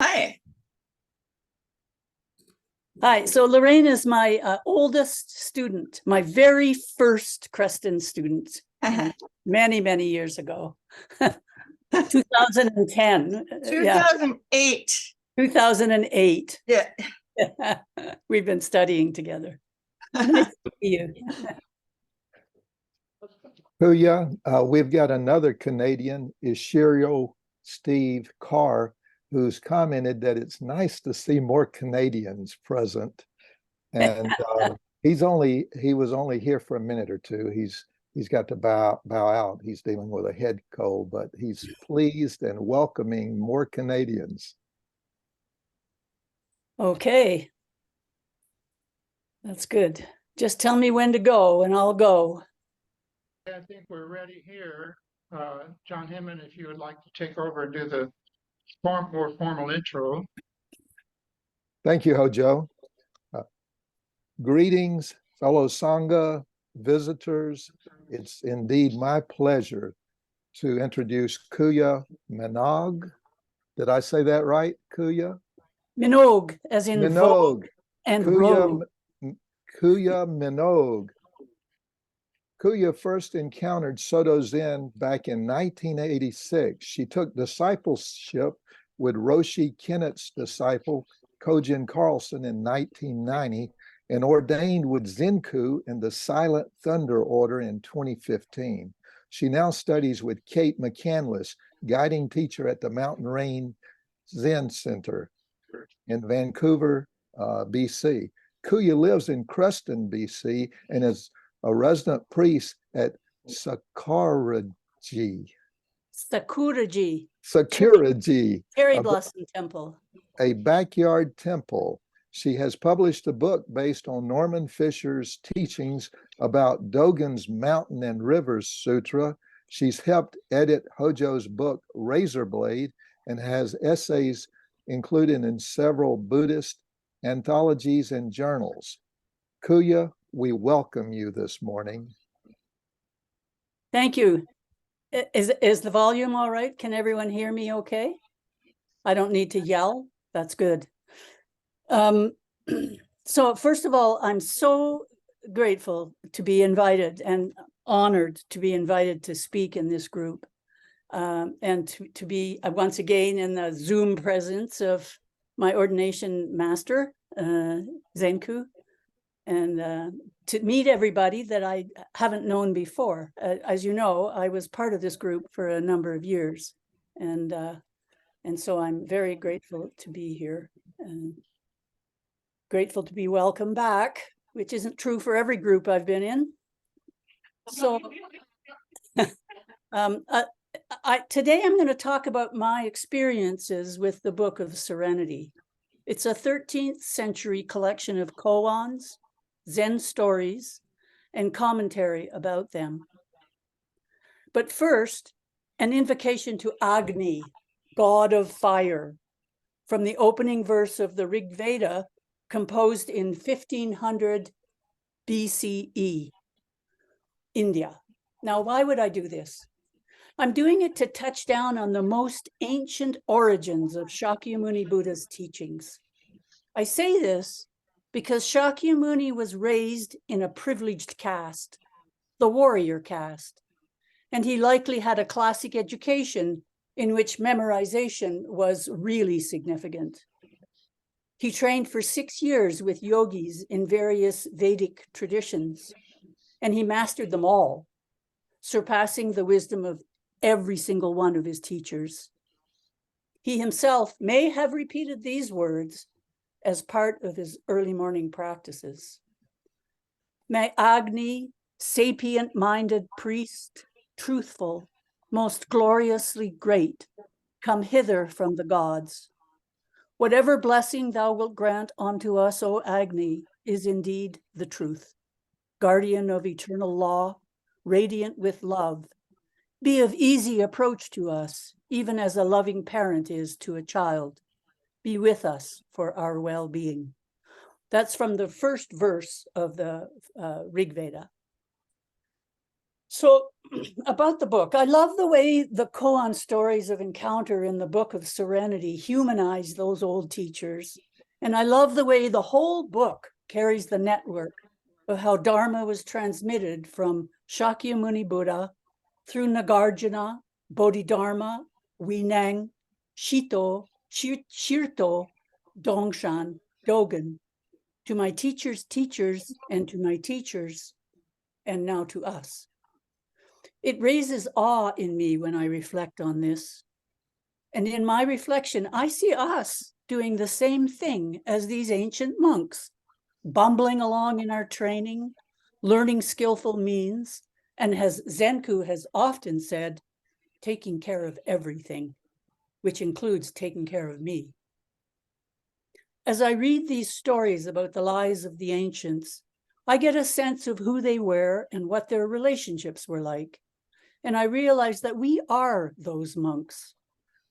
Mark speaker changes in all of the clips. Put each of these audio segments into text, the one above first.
Speaker 1: Hi.
Speaker 2: Hi, so Lorraine is my oldest student, my very first Creston student, many, many years ago. 2010.
Speaker 1: 2008.
Speaker 2: 2008.
Speaker 1: Yeah.
Speaker 2: We've been studying together. Nice to see you.
Speaker 3: Kuya, we've got another Canadian, Ishirio Steve Carr, who's commented that it's nice to see more Canadians present. And he was only here for a minute or two. He's got to bow out. He's dealing with a head cold, but he's pleased and welcoming more Canadians.
Speaker 2: Okay. That's good. Just tell me when to go and I'll go.
Speaker 4: I think we're ready here. John Himman, if you would like to take over and do the more formal intro.
Speaker 3: Thank you, Hojo. Greetings, fellow Sangha visitors. It's indeed my pleasure to introduce Kuya Minogue. Did I say that right, Kuya?
Speaker 2: Minogue, as in
Speaker 3: Minogue.
Speaker 2: And
Speaker 3: Kuya Minogue. Kuya first encountered Soto Zen back in 1986. She took discipleship with Roshi Kennett's disciple, Kyogen Carlson, in 1990 and ordained with Zenku in the Silent Thunder Order in 2015. She now studies with Kate McCandless, guiding teacher at the Mountain Rain Zen Center in Vancouver, BC. Kuya lives in Creston, BC, and is a resident priest at Sakuraji.
Speaker 2: Cherry Blossom Temple.
Speaker 3: A backyard temple. She has published a book based on Norman Fischer's teachings about Dogen's Mountain and Rivers Sutra. She's helped edit Hojo's book, Razorblade, and has essays included in several Buddhist anthologies and journals. Kuya, we welcome you this morning.
Speaker 2: Thank you. Is the volume all right? Can everyone hear me okay? I don't need to yell. That's good. So first of all, I'm so grateful to be invited and honored to be invited to speak in this group and to be once again in the Zoom presence of my ordination master, Zenku, and to meet everybody that I haven't known before. As you know, I was part of this group for a number of years, and so I'm very grateful to be here and grateful to be welcome back, which isn't true for every group I've been in. So today I'm going to talk about my experiences with the Book of Serenity. It's a 13th century collection of koans, Zen stories, and commentary about them. But first, an invocation to Agni, god of fire, from the opening verse of the Rig Veda, composed in 1500 BCE, India. Now, why would I do this? I'm doing it to touch down on the most ancient origins of Shakyamuni Buddha's teachings. I say this because Shakyamuni was raised in a privileged caste, the warrior caste, and he likely had a classic education in which memorization was really significant. He trained for 6 years with yogis in various Vedic traditions, and he mastered them all, surpassing the wisdom of every single one of his teachers. He himself may have repeated these words as part of his early morning practices. May Agni, sapient-minded priest, truthful, most gloriously great, come hither from the gods. Whatever blessing thou wilt grant unto us, O Agni, is indeed the truth. Guardian of eternal law, radiant with love, be of easy approach to us, even as a loving parent is to a child. Be with us for our well-being. That's from the first verse of the Rig Veda. So about the book, I love the way the koan stories of encounter in the Book of Serenity humanize those old teachers. And I love the way the whole book carries the network of how Dharma was transmitted from Shakyamuni Buddha through Nagarjuna, Bodhidharma, Huineng, Shito, Shirto, Dongshan, Dogen, to my teacher's teachers and to my teachers, and now to us. It raises awe in me when I reflect on this. And in my reflection, I see us doing the same thing as these ancient monks, bumbling along in our training, learning skillful means, and as Zenku has often said, taking care of everything, which includes taking care of me. As I read these stories about the lives of the ancients, I get a sense of who they were and what their relationships were like. And I realize that we are those monks.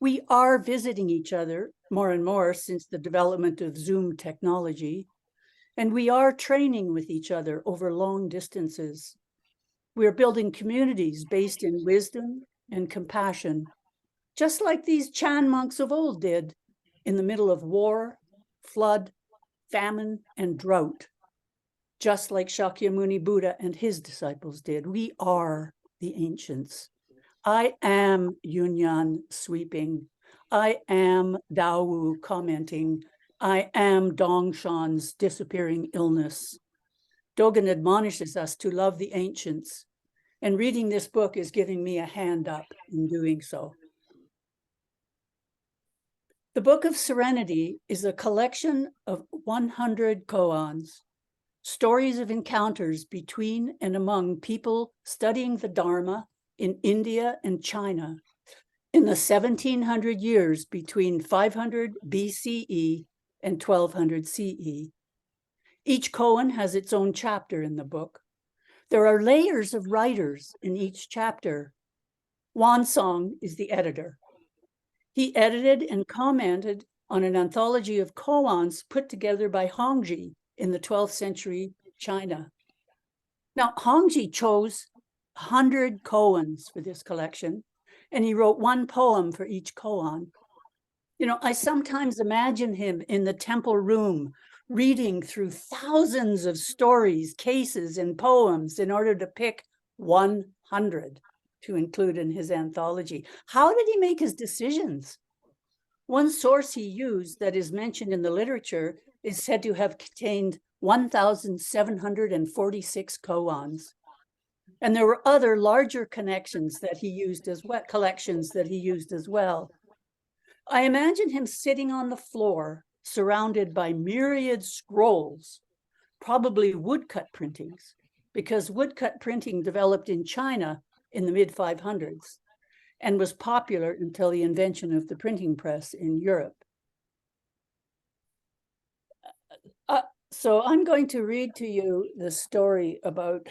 Speaker 2: We are visiting each other more and more since the development of Zoom technology. And we are training with each other over long distances. We're building communities based in wisdom and compassion, just like these Chan monks of old did in the middle of war, flood, famine, and drought, just like Shakyamuni Buddha and his disciples did. We are the ancients. I am Yunyan sweeping. I am Daowu commenting. I am Dongshan's disappearing illness. Dogen admonishes us to love the ancients, and reading this book is giving me a hand up in doing so. The Book of Serenity is a collection of 100 koans, stories of encounters between and among people studying the Dharma in India and China in the 1700 years between 500 BCE and 1200 CE. Each koan has its own chapter in the book. There are layers of writers in each chapter. Wansong is the editor. He edited and commented on an anthology of koans put together by Hongji in the 12th century China. Now, Hongji chose 100 koans for this collection, and he wrote one poem for each koan. You know, I sometimes imagine him in the temple room reading through thousands of stories, cases, and poems in order to pick 100 to include in his anthology. How did he make his decisions? One source he used that is mentioned in the literature is said to have contained 1,746 koans. And there were other larger collections that he used as well. I imagine him sitting on the floor, surrounded by myriad scrolls, probably woodcut printings, because woodcut printing developed in China in the mid-500s and was popular until the invention of the printing press in Europe. So I'm going to read to you the story about,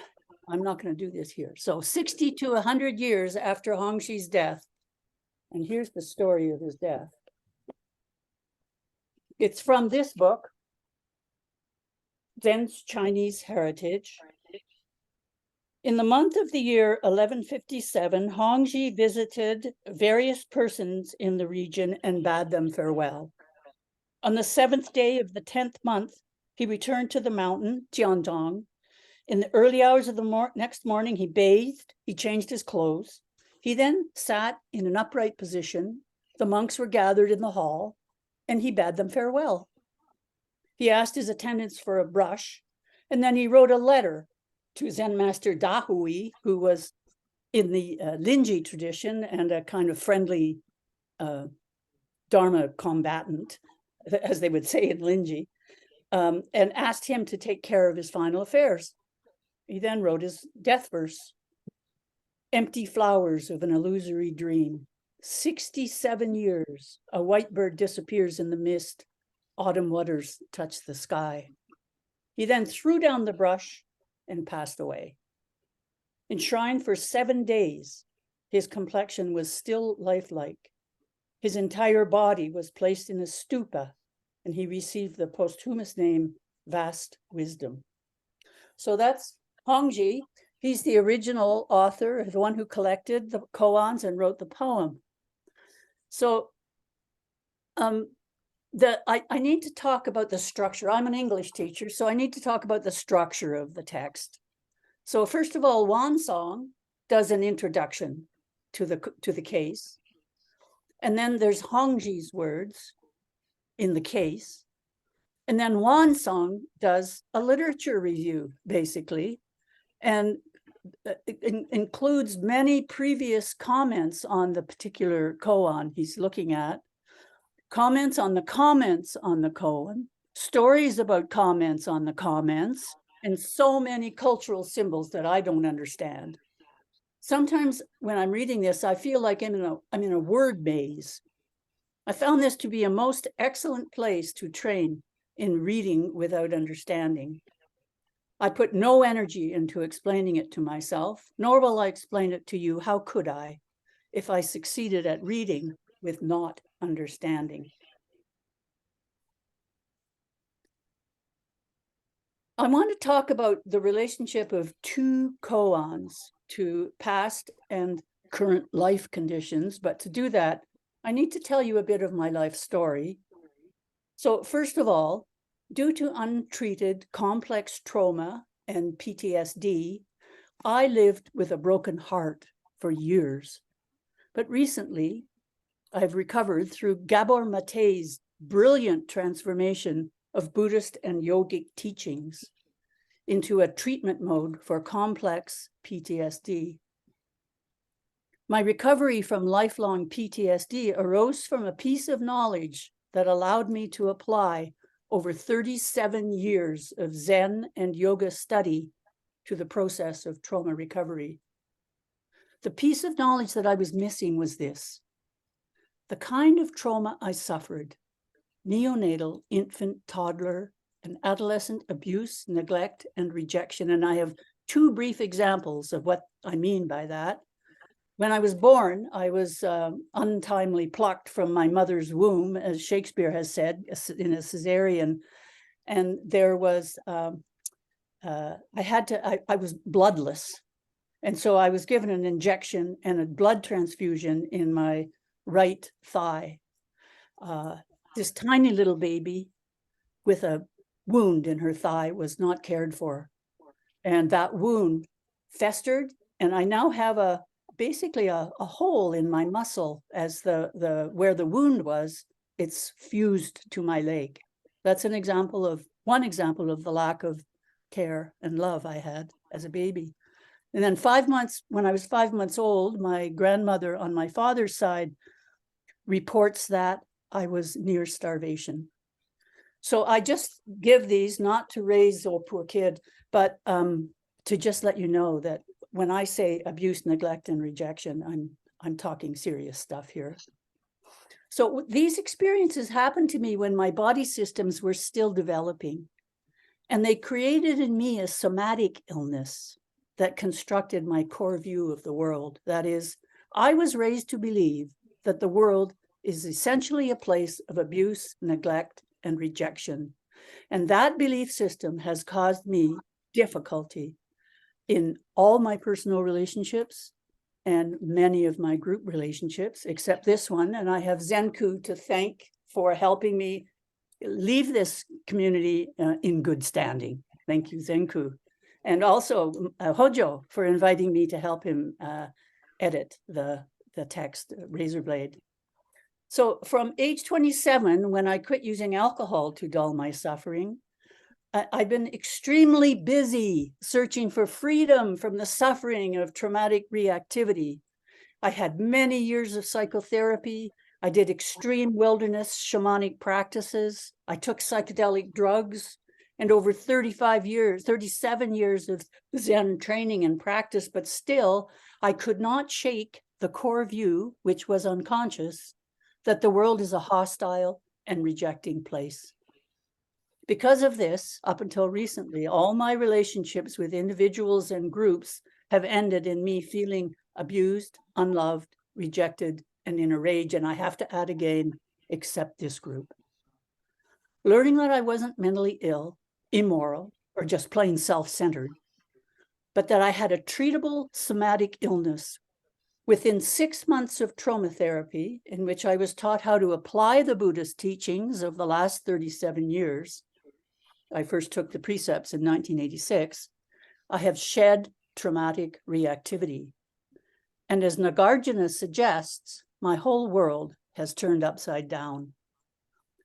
Speaker 2: I'm not going to do this here. So 60 to 100 years after Hongxi's death, and here's the story of his death. It's from this book, Zen's Chinese Heritage. In the month of the year 1157, Hongji visited various persons in the region and bade them farewell. On the 7th day of the 10th month, he returned to the mountain, Tiandong. In the early hours of the next morning, he bathed, he changed his clothes. He then sat in an upright position. The monks were gathered in the hall, and he bade them farewell. He asked his attendants for a brush, and then he wrote a letter to Zen Master Dahui, who was in the Linji tradition and a kind of friendly Dharma combatant, as they would say in Linji, and asked him to take care of his final affairs. He then wrote his death verse. Empty flowers of an illusory dream. 67 years, a white bird disappears in the mist. Autumn waters touch the sky. He then threw down the brush and passed away. Enshrined for 7 days, his complexion was still lifelike. His entire body was placed in a stupa, and he received the posthumous name Vast Wisdom. So that's Hongji. He's the original author, the one who collected the koans and wrote the poem. So I need to talk about the structure. I'm an English teacher, so I need to talk about the structure of the text. So first of all, Wansong does an introduction to the case. And then there's Hongji's words in the case. And then Wansong does a literature review, basically, and it includes many previous comments on the particular koan he's looking at, comments on the koan, stories about comments on the comments, and so many cultural symbols that I don't understand. Sometimes when I'm reading this, I feel like I'm in a word maze. I found this to be a most excellent place to train in reading without understanding. I put no energy into explaining it to myself, nor will I explain it to you. How could I, if I succeeded at reading with not understanding? I want to talk about the relationship of two koans to past and current life conditions, but to do that, I need to tell you a bit of my life story. So first of all, due to untreated complex trauma and PTSD, I lived with a broken heart for years. But recently, I've recovered through Gabor Mate's brilliant transformation of Buddhist and yogic teachings into a treatment mode for complex PTSD. My recovery from lifelong PTSD arose from a piece of knowledge that allowed me to apply over 37 years of Zen and yoga study to the process of trauma recovery. The piece of knowledge that I was missing was this: the kind of trauma I suffered, neonatal, infant, toddler, and adolescent abuse, neglect, and rejection. And I have two brief examples of what I mean by that. When I was born, I was untimely plucked from my mother's womb, as Shakespeare has said, in a cesarean. And there was, I was bloodless. And so I was given an injection and a blood transfusion in my right thigh. This tiny little baby with a wound in her thigh was not cared for. And that wound festered, and I now have basically a hole in my muscle as where the wound was, it's fused to my leg. That's one example of the lack of care and love I had as a baby. And then when I was 5 months old, my grandmother on my father's side reports that I was near starvation. So I just give these not to raise, oh, poor kid, but to just let you know that when I say abuse, neglect, and rejection, I'm talking serious stuff here. So these experiences happened to me when my body systems were still developing, and they created in me a somatic illness that constructed my core view of the world. That is, I was raised to believe that the world is essentially a place of abuse, neglect, and rejection. And that belief system has caused me difficulty in all my personal relationships and many of my group relationships, except this one. And I have Zenku to thank for helping me leave this community in good standing. Thank you, Zenku. And also Hojo for inviting me to help him edit the text, Razorblade. So from age 27, when I quit using alcohol to dull my suffering, I've been extremely busy searching for freedom from the suffering of traumatic reactivity. I had many years of psychotherapy. I did extreme wilderness shamanic practices. I took psychedelic drugs, and over 37 years of Zen training and practice, but still I could not shake the core view, which was unconscious, that the world is a hostile and rejecting place. Because of this, up until recently, all my relationships with individuals and groups have ended in me feeling abused, unloved, rejected, and in a rage. And I have to add again, except this group. Learning that I wasn't mentally ill, immoral, or just plain self-centered but that I had a treatable somatic illness. Within 6 months of trauma therapy, in which I was taught how to apply the Buddhist teachings of the last 37 years, I first took the precepts in 1986, I have shed traumatic reactivity. And as Nagarjuna suggests, my whole world has turned upside down.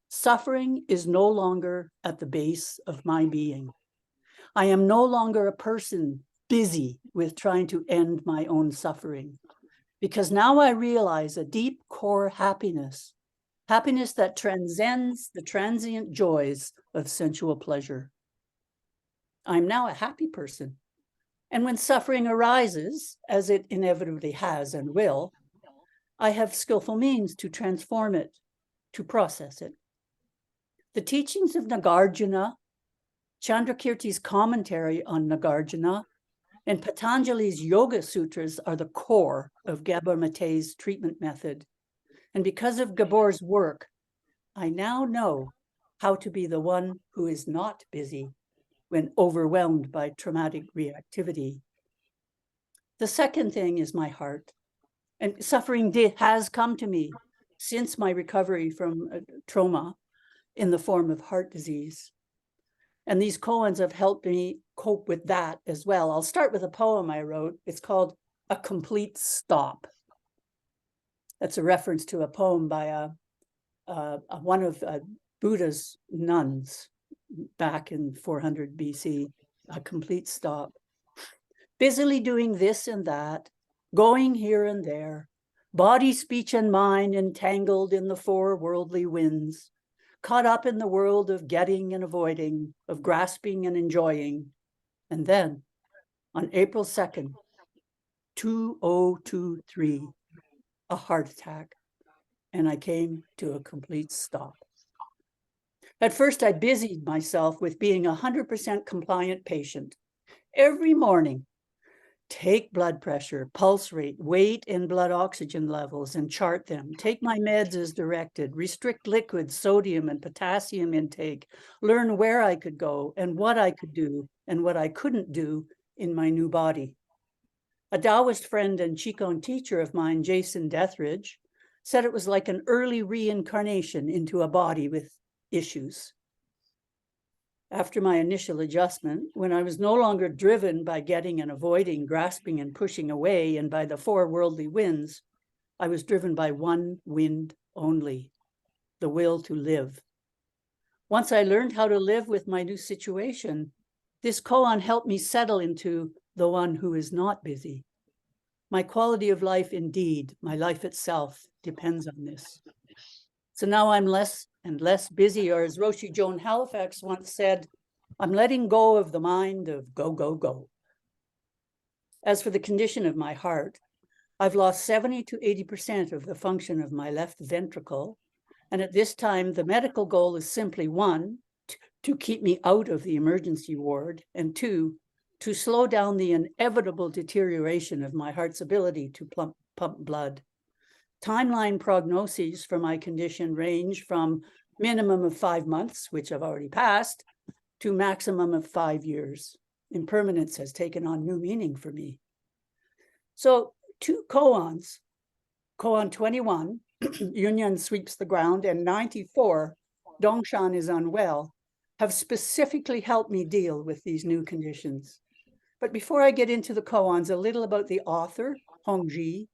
Speaker 2: Suffering is no longer at the base of my being. I am no longer a person busy with trying to end my own suffering, because now I realize a deep core happiness, happiness that transcends the transient joys of sensual pleasure. I'm now a happy person. And when suffering arises, as it inevitably has and will, I have skillful means to transform it, to process it. The teachings of Nagarjuna, Chandrakirti's commentary on Nagarjuna, and Patanjali's Yoga Sutras are the core of Gabor Mate's treatment method. And because of Gabor's work, I now know how to be the one who is not busy when overwhelmed by traumatic reactivity. The second thing is my heart. And suffering has come to me since my recovery from trauma in the form of heart disease. And these koans have helped me cope with that as well. I'll start with a poem I wrote. It's called A Complete Stop. That's a reference to a poem by one of Buddha's nuns back in 400 BC, A Complete Stop. Busily doing this and that, going here and there, body, speech, and mind entangled in the four worldly winds, caught up in the world of getting and avoiding, of grasping and enjoying. And then, on April 2nd, 2023, a heart attack, and I came to a complete stop. At first, I busied myself with being a 100% compliant patient. Every morning, take blood pressure, pulse rate, weight, and blood oxygen levels and chart them. Take my meds as directed, restrict liquid, sodium, and potassium intake, learn where I could go and what I could do and what I couldn't do in my new body. A Taoist friend and Qigong teacher of mine, Jason Deathridge, said it was like an early reincarnation into a body with issues. After my initial adjustment, when I was no longer driven by getting and avoiding, grasping and pushing away, and by the four worldly winds, I was driven by one wind only, the will to live. Once I learned how to live with my new situation, this koan helped me settle into the one who is not busy. My quality of life, indeed, my life itself, depends on this. So now I'm less and less busy, or as Roshi Joan Halifax once said, I'm letting go of the mind of go, go, go. As for the condition of my heart, I've lost 70 to 80% of the function of my left ventricle. And at this time, the medical goal is simply one, to keep me out of the emergency ward, and two, to slow down the inevitable deterioration of my heart's ability to pump blood. Timeline prognoses for my condition range from minimum of 5 months, which I've already passed, to maximum of 5 years. Impermanence has taken on new meaning for me. So 2 koans, koan 21, Yunyan sweeps the ground, and 94, Dongshan is unwell, have specifically helped me deal with these new conditions. But before I get into the koans, a little about the author, Hongji,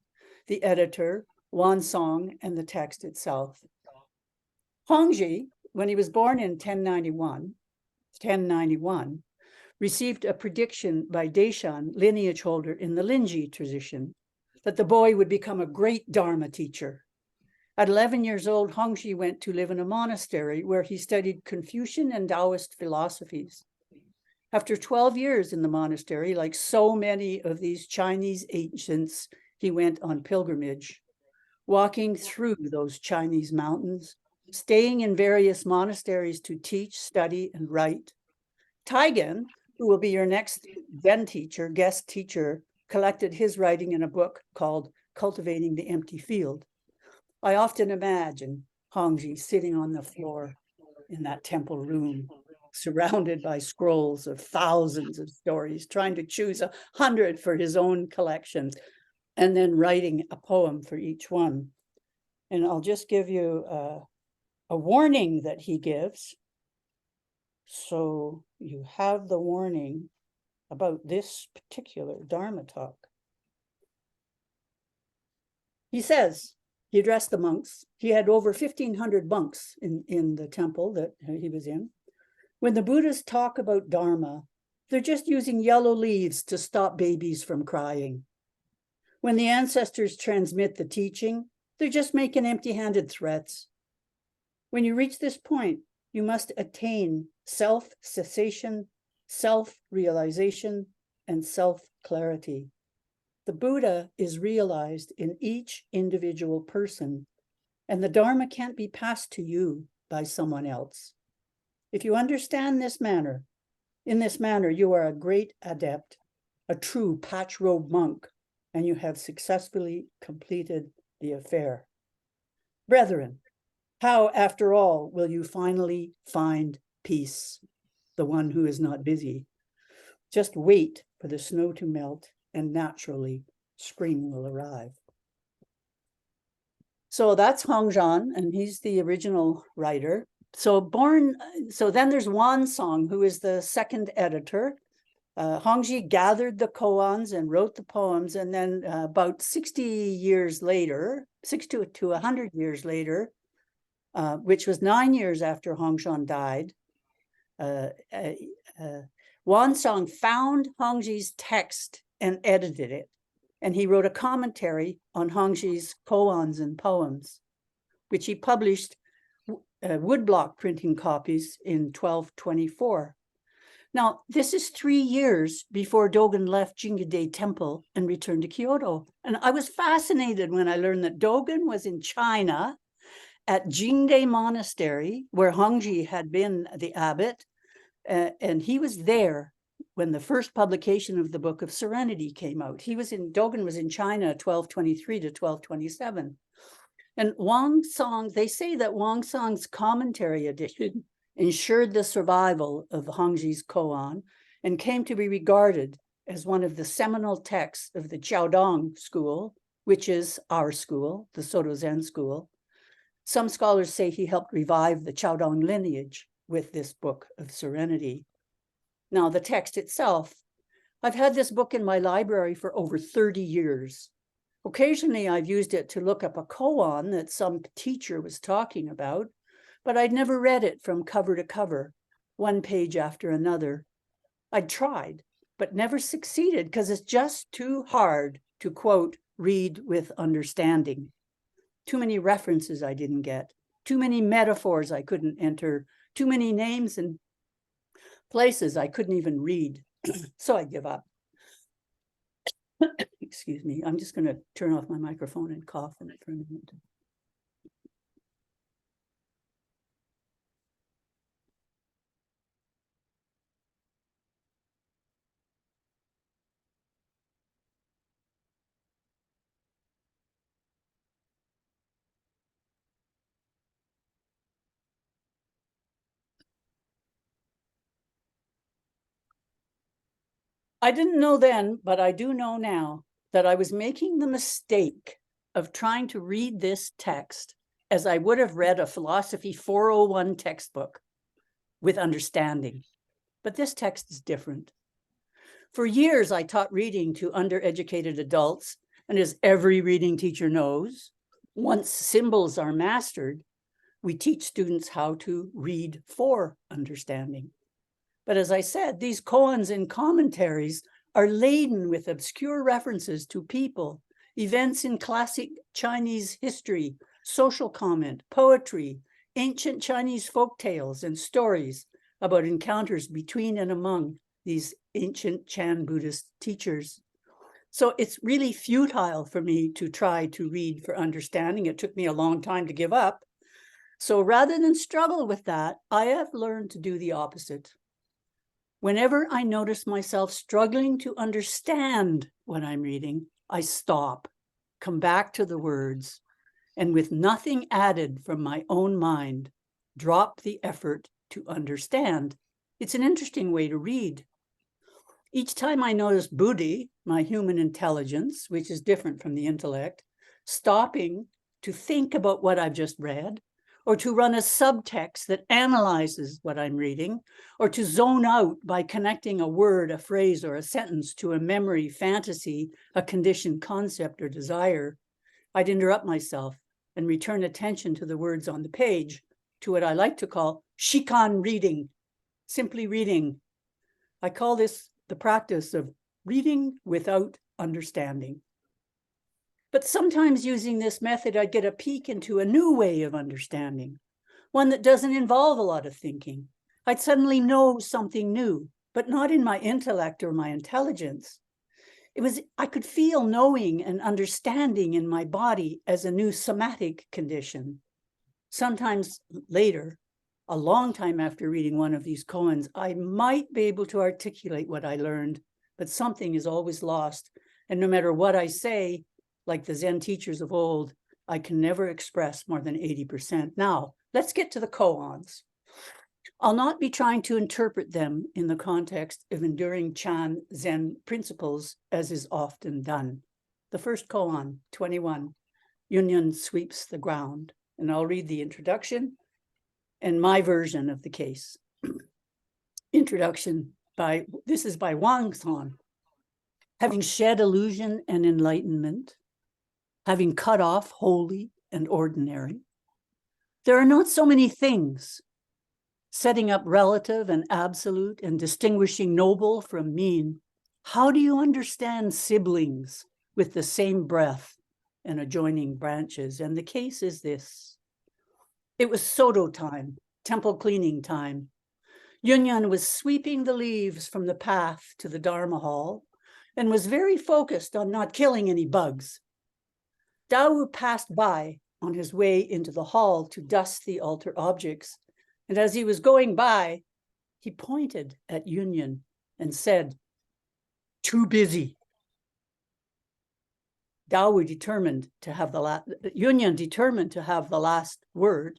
Speaker 2: the editor, Wansong, and the text itself. Hongji, when he was born in 1091, received a prediction by Deshan, lineage holder in the Linji tradition, that the boy would become a great Dharma teacher. At 11 years old, Hongji went to live in a monastery where he studied Confucian and Taoist philosophies. After 12 years in the monastery, like so many of these Chinese ancients, he went on pilgrimage, walking through those Chinese mountains, staying in various monasteries to teach, study, and write. Taigen, who will be your next Zen teacher, guest teacher, collected his writing in a book called Cultivating the Empty Field. I often imagine Hongji sitting on the floor in that temple room, surrounded by scrolls of thousands of stories, trying to choose 100 for his own collection, and then writing a poem for each one. And I'll just give you a warning that he gives. So you have the warning about this particular Dharma talk. He says, he addressed the monks. He had over 1,500 monks in the temple that he was in. When the Buddhists talk about Dharma, they're just using yellow leaves to stop babies from crying. When the ancestors transmit the teaching, they're just making empty-handed threats. When you reach this point, you must attain self-cessation, self-realization, and self-clarity. The Buddha is realized in each individual person, and the Dharma can't be passed to you by someone else. If you understand this manner, in this manner, you are a great adept, a true patchrobe monk, and you have successfully completed the affair. Brethren, how, after all, will you finally find peace, the one who is not busy? Just wait for the snow to melt, and naturally, spring will arrive. So that's Hongzhan, and he's the original writer. So then there's Wansong, who is the second editor. Hongzhi gathered the koans and wrote the poems, and then about 60 years later, 60 to 100 years later, which was 9 years after Hongzhan died, Wansong found Hongzhi's text and edited it, and he wrote a commentary on Hongzhi's koans and poems, which he published woodblock printing copies in 1224. Now, this is 3 years before Dogen left Jingade Temple and returned to Kyoto. And I was fascinated when I learned that Dogen was in China at Jingde Monastery, where Hongzhi had been the abbot, and he was there when the first publication of the Book of Serenity came out. Dogen was in China 1223 to 1227. And they say that Wansong's commentary edition ensured the survival of Hongzhi's koan and came to be regarded as one of the seminal texts of the Qiaodong school, which is our school, the Soto Zen school. Some scholars say he helped revive the Qiaodong lineage with this Book of Serenity. Now, the text itself, I've had this book in my library for over 30 years. Occasionally, I've used it to look up a koan that some teacher was talking about, but I'd never read it from cover to cover, one page after another. I'd tried, but never succeeded because it's just too hard to, quote, read with understanding. Too many references I didn't get, too many metaphors I couldn't enter, too many names and places I couldn't even read. So I give up. Excuse me, I'm just going to turn off my microphone and cough in it for a minute. I didn't know then, but I do know now that I was making the mistake of trying to read this text as I would have read a Philosophy 401 textbook with understanding. But this text is different. For years, I taught reading to undereducated adults, and as every reading teacher knows, once symbols are mastered, we teach students how to read for understanding. But as I said, these koans and commentaries are laden with obscure references to people, events in classic Chinese history, social comment, poetry, ancient Chinese folk tales, and stories about encounters between and among these ancient Chan Buddhist teachers. So it's really futile for me to try to read for understanding. It took me a long time to give up. So rather than struggle with that, I have learned to do the opposite. Whenever I notice myself struggling to understand what I'm reading, I stop, come back to the words, and with nothing added from my own mind, drop the effort to understand It's an interesting way to read. Each time I notice Buddhi, my human intelligence, which is different from the intellect, stopping to think about what I've just read, or to run a subtext that analyzes what I'm reading, or to zone out by connecting a word, a phrase, or a sentence to a memory, fantasy, a conditioned concept or desire, I'd interrupt myself and return attention to the words on the page, to what I like to call shikan reading, simply reading. I call this the practice of reading without understanding. But sometimes using this method, I get a peek into a new way of understanding, one that doesn't involve a lot of thinking. I'd suddenly know something new, but not in my intellect or my intelligence. I could feel knowing and understanding in my body as a new somatic condition. Sometimes later, a long time after reading one of these koans, I might be able to articulate what I learned, but something is always lost. And no matter what I say, like the Zen teachers of old, I can never express more than 80%. Now, let's get to the koans. I'll not be trying to interpret them in the context of enduring Chan Zen principles, as is often done. The first koan, 21, Yunyan sweeps the ground. And I'll read the introduction and my version of the case. Introduction this is by Wang San. Having shed illusion and enlightenment, having cut off holy and ordinary, there are not so many things, setting up relative and absolute and distinguishing noble from mean. How do you understand siblings with the same breath and adjoining branches? And the case is this. It was Soto time, temple cleaning time. Yunyan was sweeping the leaves from the path to the Dharma hall and was very focused on not killing any bugs. Dao passed by on his way into the hall to dust the altar objects. And as he was going by, he pointed at Yunyan and said, "Too busy." Dao determined to have Yunyan determined to have the last word,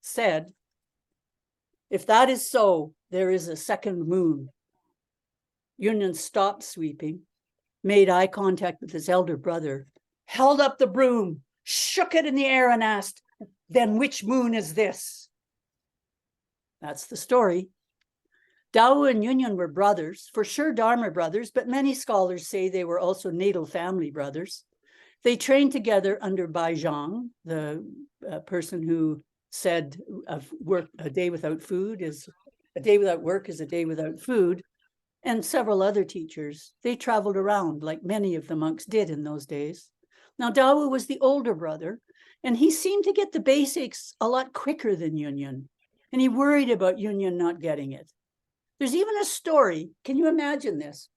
Speaker 2: said, "If that is so, there is a second moon." Yunyan stopped sweeping, made eye contact with his elder brother, held up the broom, shook it in the air and asked, "Then which moon is this?" That's the story. Dao and Yunyan were brothers, for sure Dharma brothers, but many scholars say they were also natal family brothers. They trained together under Bai Zhang, the person who said a day without work is a day without food, and several other teachers. They traveled around like many of the monks did in those days. Now, Dao was the older brother, and he seemed to get the basics a lot quicker than Yunyan. And he worried about Yunyan not getting it. There's even a story, can you imagine this?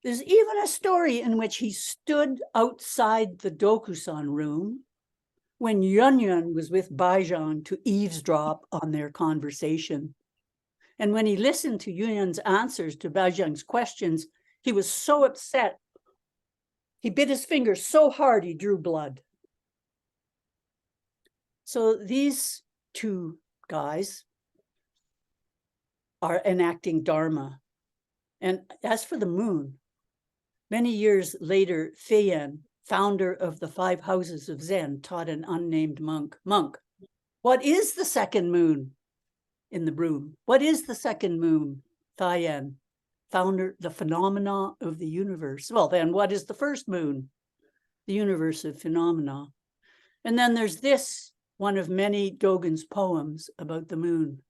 Speaker 2: There's even a story in which he stood outside the Dokusan room when Yunyan was with Baizhang to eavesdrop on their conversation. And when he listened to Yunyan's answers to Baizhang's questions, he was so upset. He bit his finger so hard he drew blood. So these two guys are enacting Dharma. And as for the moon, many years later, Feiyan, founder of the 5 houses of Zen, taught an unnamed monk, "What is the second moon?" in the broom. "What is the second moon?" Feiyan, founder, the phenomena of the universe. "Well, then what is the first moon?" "The universe of phenomena." And then there's this, one of many Dogen's poems about the moon.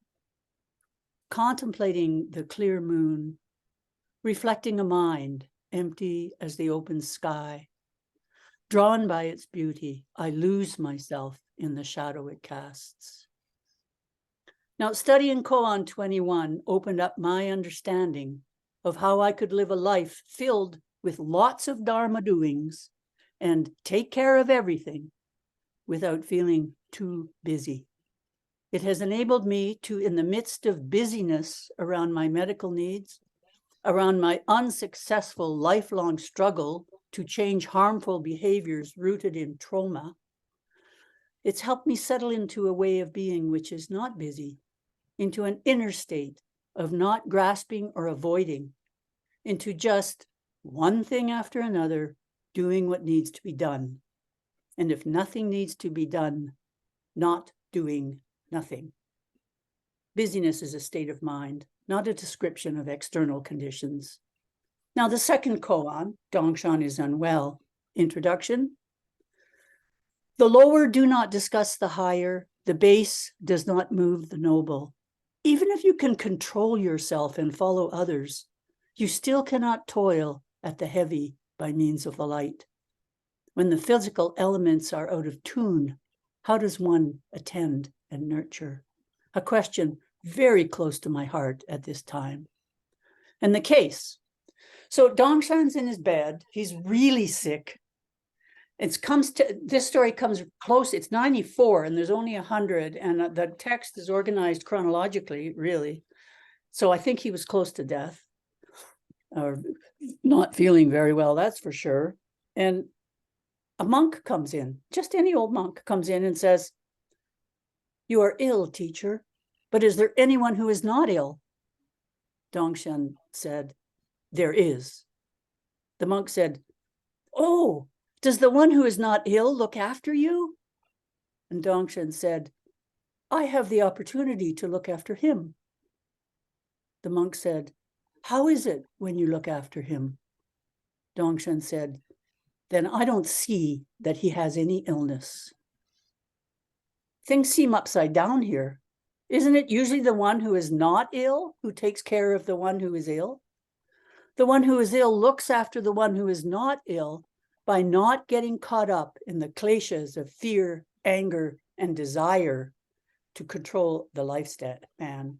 Speaker 2: Contemplating the clear moon, reflecting a mind empty as the open sky. Drawn by its beauty, I lose myself in the shadow it casts. Now, studying Koan 21 opened up my understanding of how I could live a life filled with lots of Dharma doings and take care of everything without feeling too busy. It has enabled me to, in the midst of busyness around my medical needs, around my unsuccessful lifelong struggle to change harmful behaviors rooted in trauma, it's helped me settle into a way of being which is not busy, into an inner state of not grasping or avoiding, into just one thing after another, doing what needs to be done. And if nothing needs to be done, not doing nothing. Busyness is a state of mind, not a description of external conditions. Now, the second koan, Dongshan is unwell. Introduction. The lower do not discuss the higher. The base does not move the noble. Even if you can control yourself and follow others, you still cannot toil at the heavy by means of the light. When the physical elements are out of tune, how does one attend and nurture? A question very close to my heart at this time. And the case. So Dongshan's in his bed. He's really sick. This story comes close. It's 94 and there's only 100, and the text is organized chronologically, really. So I think he was close to death, or not feeling very well, that's for sure. And a monk comes in, just any old monk comes in and says, "You are ill, teacher, but is there anyone who is not ill?" Dongshan said, "There is." The monk said, "Oh, does the one who is not ill look after you?" And Dongshan said, "I have the opportunity to look after him." The monk said, "How is it when you look after him?" Dongshan said, "Then I don't see that he has any illness." Things seem upside down here. Isn't it usually the one who is not ill who takes care of the one who is ill? The one who is ill looks after the one who is not ill by not getting caught up in the kleshas of fear, anger, and desire to control the lifespan.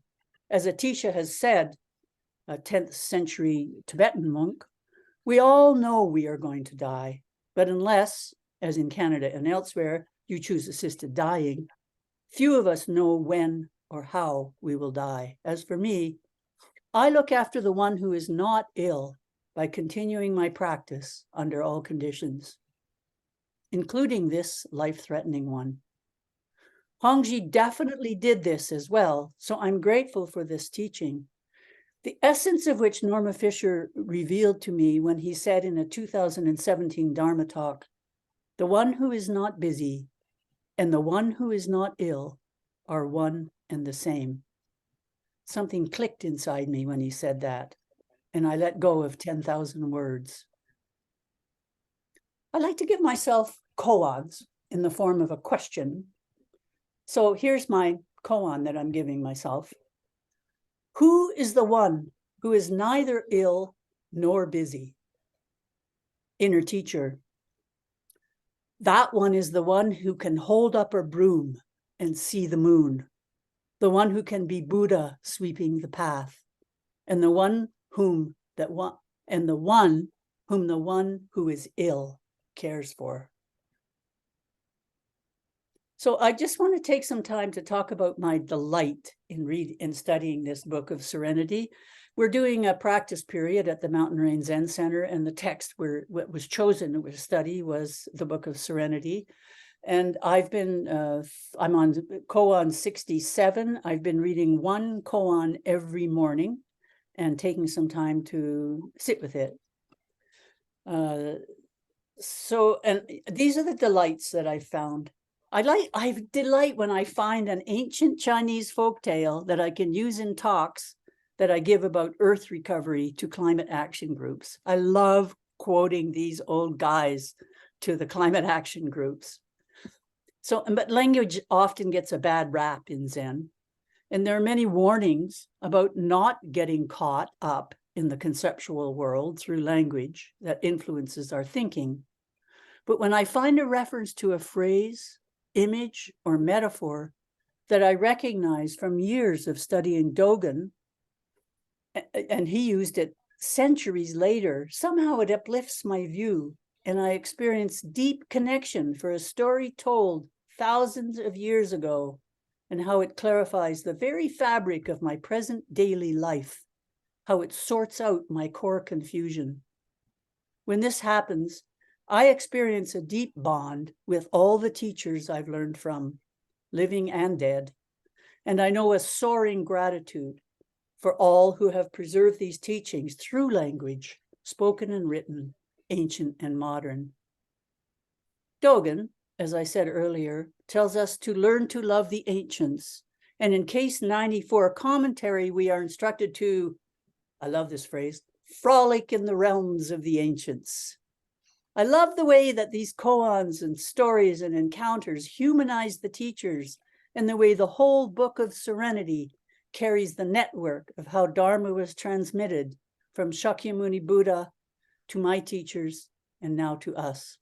Speaker 2: As Atisha has said, a 10th century Tibetan monk, we all know we are going to die, but unless, as in Canada and elsewhere, you choose assisted dying, few of us know when or how we will die. As for me, I look after the one who is not ill by continuing my practice under all conditions, including this life-threatening one. Hongji definitely did this as well, so I'm grateful for this teaching, the essence of which Norman Fischer revealed to me when he said in a 2017 Dharma talk, "The one who is not busy and the one who is not ill are one and the same." Something clicked inside me when he said that, and I let go of 10,000 words. I like to give myself koans in the form of a question. So here's my koan that I'm giving myself. Who is the one who is neither ill nor busy? Inner teacher. That one is the one who can hold up a broom and see the moon, the one who can be Buddha sweeping the path, and the one whom the one who is ill cares for. So I just want to take some time to talk about my delight in studying this book of Serenity. We're doing a practice period at the Mountain Rain Zen Center, and the text what was chosen to study was the book of Serenity. And I've been, I'm on koan 67. I've been reading one koan every morning and taking some time to sit with it. And these are the delights that I found. I delight when I find an ancient Chinese folktale that I can use in talks that I give about earth recovery to climate action groups. I love quoting these old guys to the climate action groups. But language often gets a bad rap in Zen. And there are many warnings about not getting caught up in the conceptual world through language that influences our thinking. But when I find a reference to a phrase, image, or metaphor that I recognize from years of studying Dogen, and he used it centuries later, somehow it uplifts my view, and I experience deep connection for a story told thousands of years ago, and how it clarifies the very fabric of my present daily life, how it sorts out my core confusion. When this happens, I experience a deep bond with all the teachers I've learned from, living and dead, and I know a soaring gratitude for all who have preserved these teachings through language, spoken and written, ancient and modern. Dogen, as I said earlier, tells us to learn to love the ancients. And in case 94 commentary, we are instructed to, I love this phrase, frolic in the realms of the ancients. I love the way that these koans and stories and encounters humanize the teachers, and the way the whole Book of Serenity carries the network of how Dharma was transmitted from Shakyamuni Buddha to my teachers and now to us.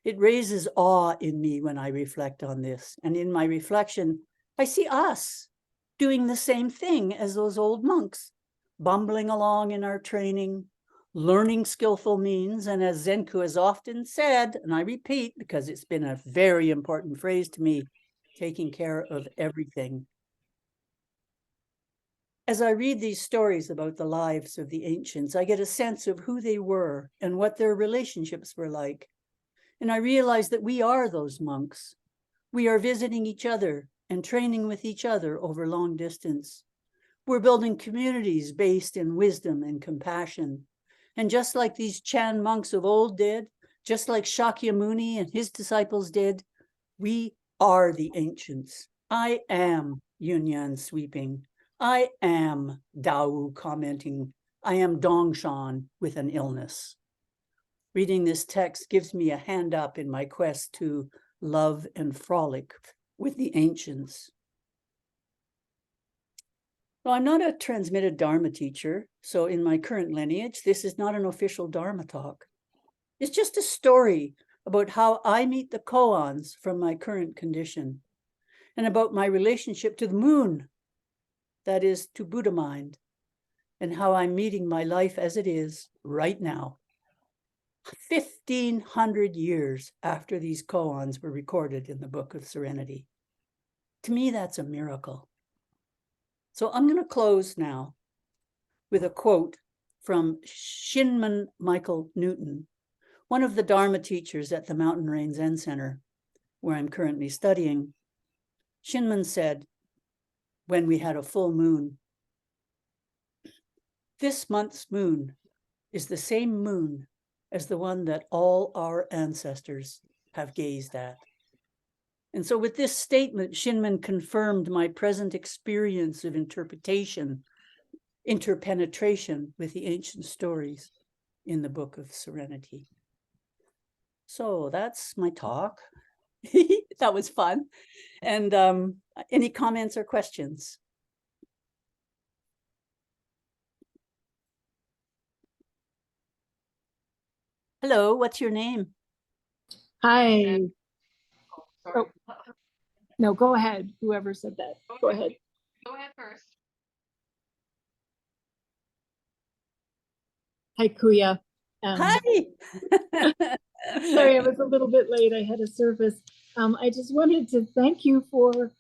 Speaker 2: It raises awe in me when I reflect on this. And in my reflection, I see us doing the same thing as those old monks, bumbling along in our training, learning skillful means, and as Zenku has often said, and I repeat because it's been a very important phrase to me, taking care of everything. As I read these stories about the lives of the ancients, I get a sense of who they were and what their relationships were like. And I realize that we are those monks. We are visiting each other and training with each other over long distance. We're building communities based in wisdom and compassion. And just like these Chan monks of old did, just like Shakyamuni and his disciples did, we are the ancients. I am Yunyan sweeping. I am Dao commenting. I am Dongshan with an illness. Reading this text gives me a hand up in my quest to love and frolic with the ancients. Well, I'm not a transmitted Dharma teacher, so in my current lineage, this is not an official Dharma talk. It's just a story about how I meet the koans from my current condition, and about my relationship to the moon, that is, to Buddha mind, and how I'm meeting my life as it is right now. 1,500 years after these koans were recorded in the Book of Serenity. To me, that's a miracle. So I'm going to close now with a quote from Shinman Michael Newton, one of the Dharma teachers at the Mountain Rain Zen Center, where I'm currently studying. Shinman said, when we had a full moon, "This month's moon is the same moon as the one that all our ancestors have gazed at." And so with this statement, Shinman confirmed my present experience of interpenetration with the ancient stories in the Book of Serenity. So that's my talk. That was fun. And any comments or questions? Hello, what's your name?
Speaker 5: Hi.
Speaker 4: Sorry.
Speaker 5: No, go ahead. Whoever said that. Go ahead.
Speaker 1: Go ahead first.
Speaker 5: Hi, Kuya.
Speaker 2: Hi.
Speaker 5: Sorry, I was a little bit late. I had a service. I just wanted to thank you for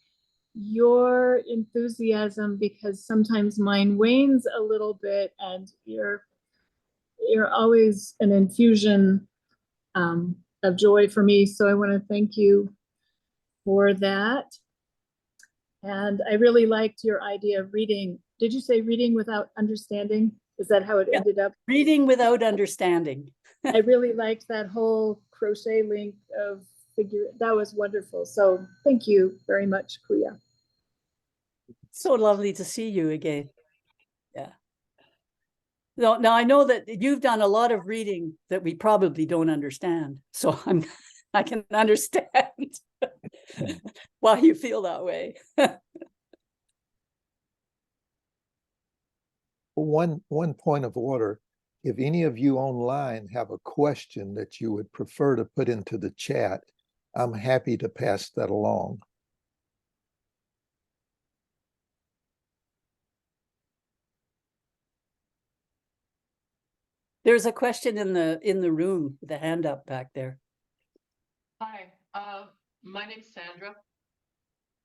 Speaker 5: your enthusiasm, because sometimes mine wanes a little bit, and you're always an infusion of joy for me. So I want to thank you for that. And I really liked your idea of reading. Did you say reading without understanding? Is that how it ended up?
Speaker 2: Reading without understanding.
Speaker 5: I really liked that whole crochet link of figure. That was wonderful. So thank you very much, Kuya.
Speaker 2: So lovely to see you again. Yeah. Now I know that you've done a lot of reading that we probably don't understand. So I can understand why you feel that way.
Speaker 3: One point of order. If any of you online have a question that you would prefer to put into the chat, I'm happy to pass that along.
Speaker 2: There's a question in the room, the hand up back there.
Speaker 1: Hi, my name's Sandra.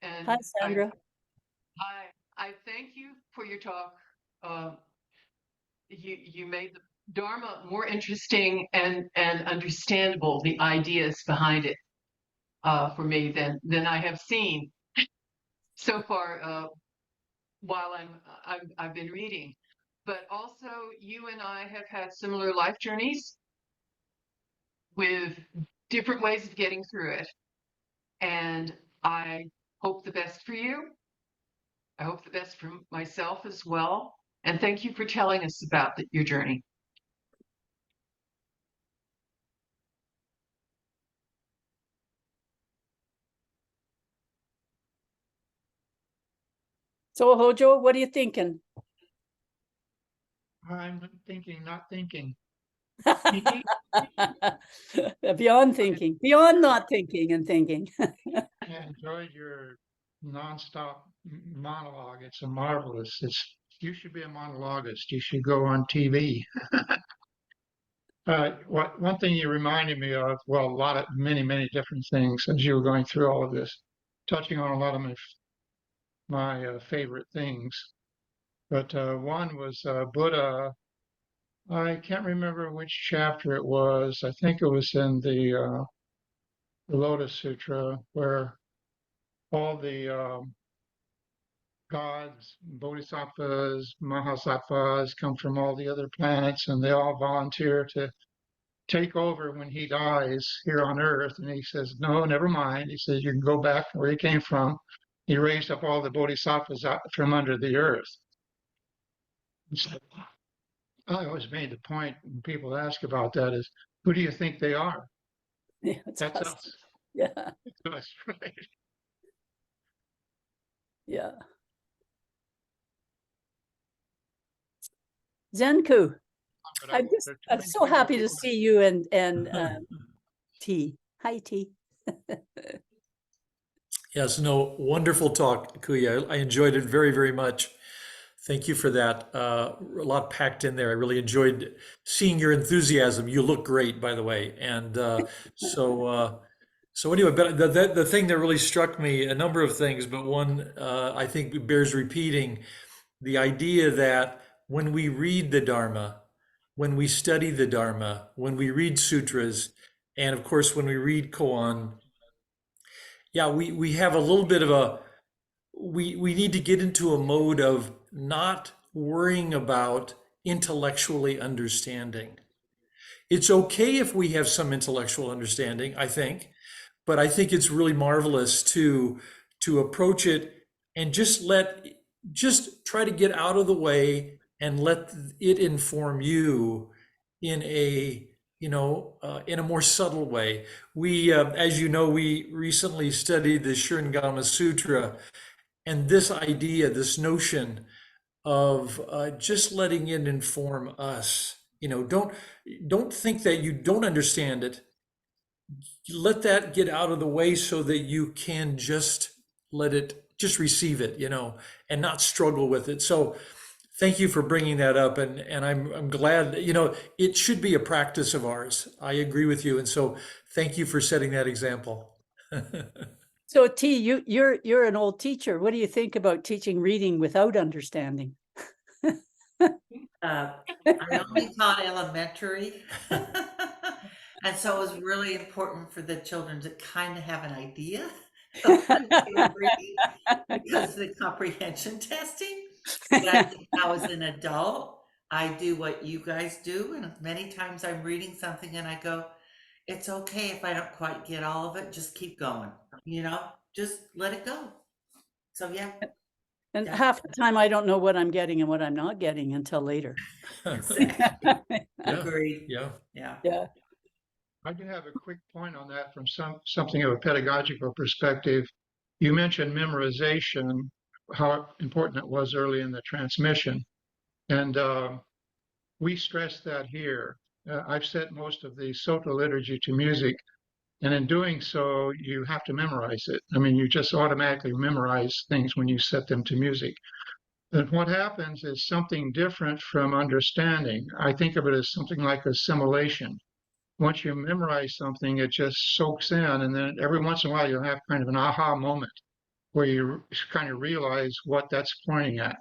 Speaker 1: And
Speaker 2: Hi, Sandra.
Speaker 1: I thank you for your talk. You made the Dharma more interesting and understandable, the ideas behind it, for me than I have seen so far. while I've been reading. But also, you and I have had similar life journeys with different ways of getting through it. And I hope the best for you. I hope the best for myself as well. And thank you for telling us about your journey.
Speaker 2: So, Hojo, what are you thinking?
Speaker 4: I'm thinking, not thinking.
Speaker 2: Beyond thinking, beyond not thinking and thinking.
Speaker 4: I enjoyed your nonstop monologue. It's a marvelous. You should be a monologuist. You should go on TV. One thing you reminded me of, well, many different things as you were going through all of this, touching on a lot of my favorite things. But one was Buddha. I can't remember which chapter it was. I think it was in the Lotus Sutra, where all the gods, bodhisattvas, mahasattvas come from all the other planets, and they all volunteer to take over when he dies here on Earth. And he says, no, never mind. He says, you can go back where you came from. He raised up all the bodhisattvas out from under the earth. So I always made the point when people ask about that is, who do you think they are?
Speaker 2: Yeah,
Speaker 4: That's
Speaker 2: us.
Speaker 4: us.
Speaker 2: Yeah,
Speaker 4: It's us, right?
Speaker 2: yeah. Zenku,
Speaker 4: But
Speaker 2: I'm so happy to see you and T. Hi, T.
Speaker 6: Yes, no, wonderful talk, Kuya. I enjoyed it very, very much. Thank you for that. A lot packed in there. I really enjoyed seeing your enthusiasm. You look great, by the way. And so anyway, but the thing that really struck me, a number of things, but one I think bears repeating, the idea that when we read the Dharma, when we study the Dharma, when we read sutras, and of course when we read koan, yeah, we have a little bit of we need to get into a mode of not worrying about intellectually understanding. It's okay if we have some intellectual understanding, I think, but I think it's really marvelous to approach it and just try to get out of the way and let it inform you in a in a more subtle way. We, as you know, we recently studied the Shurangama Sutra, and this idea, this notion of just letting it inform us. Don't think that you don't understand it. Let that get out of the way so that you can just just receive it, and not struggle with it. So thank you for bringing that up, and I'm glad. It should be a practice of ours. I agree with you, and so thank you for setting that example.
Speaker 2: So T, you're an old teacher. What do you think about teaching reading without understanding?
Speaker 7: I only taught elementary. And so it was really important for the children to kind of have an idea of what they were reading because of the comprehension testing. But I think now as an adult, I do what you guys do. And many times I'm reading something and I go, it's okay if I don't quite get all of it, just keep going, just let it go. So yeah.
Speaker 2: And half the time I don't know what I'm getting and what I'm not getting until later.
Speaker 7: Exactly. Agreed.
Speaker 2: Yeah.
Speaker 4: I do have a quick point on that from something of a pedagogical perspective. You mentioned memorization, how important it was early in the transmission. And we stress that here. I've set most of the Soto liturgy to music. And in doing so, you have to memorize it. I mean, you just automatically memorize things when you set them to music. But what happens is something different from understanding. I think of it as something like assimilation. Once you memorize something, it just soaks in, and then every once in a while you'll have kind of an aha moment where you kind of realize what that's pointing at.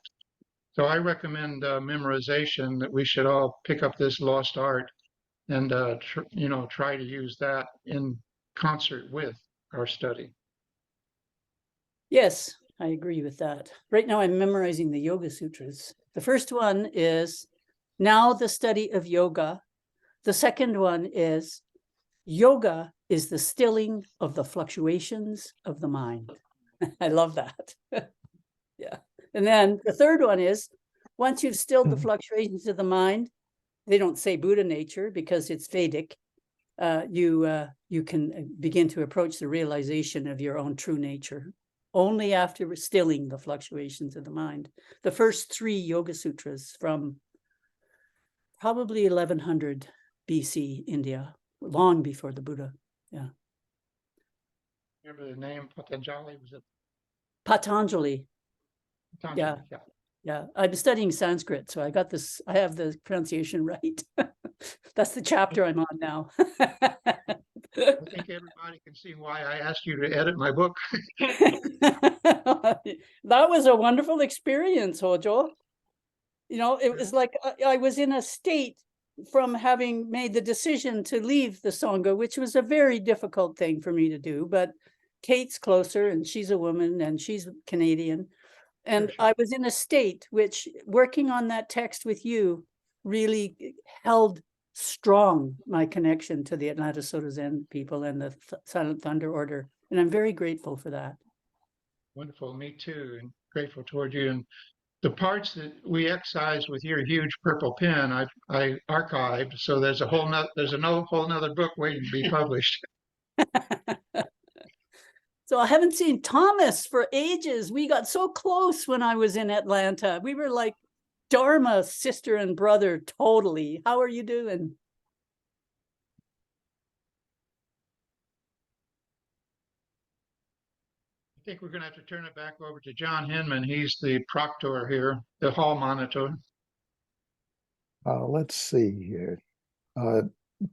Speaker 4: So I recommend memorization, that we should all pick up this lost art and try to use that in concert with our study.
Speaker 2: Yes, I agree with that. Right now I'm memorizing the Yoga Sutras. The first one is now the study of yoga. The second one is yoga is the stilling of the fluctuations of the mind. I love that. Yeah. And then the third one is once you've stilled the fluctuations of the mind, they don't say Buddha nature because it's Vedic. You can begin to approach the realization of your own true nature only after stilling the fluctuations of the mind. The first 3 Yoga Sutras from probably 1100 BC, India, long before the Buddha. Yeah.
Speaker 4: Remember the name Patanjali? Was it
Speaker 2: Patanjali.
Speaker 4: Patanjali? Yeah.
Speaker 2: Yeah. I'm studying Sanskrit, so I have the pronunciation right. That's the chapter I'm on now.
Speaker 4: I think everybody can see why I asked you to edit my book.
Speaker 2: That was a wonderful experience, Hojo. You know, it was like I was in a state from having made the decision to leave the Sangha, which was a very difficult thing for me to do. But Kate's closer and she's a woman and she's Canadian. And
Speaker 4: Sure.
Speaker 2: I was in a state which working on that text with you really held strong my connection to the Atlanta Soto Zen people and the Silent Thunder Order. And I'm very grateful for that.
Speaker 4: Wonderful. Me too. And grateful toward you. And the parts that we excised with your huge purple pen, I archived. So there's a whole nother book waiting to be published.
Speaker 2: So I haven't seen Thomas for ages. We got so close when I was in Atlanta. We were like Dharma, sister and brother, totally. How are you doing?
Speaker 4: I think we're going to have to turn it back over to John Hinman. He's the proctor here, the hall monitor.
Speaker 3: Let's see here.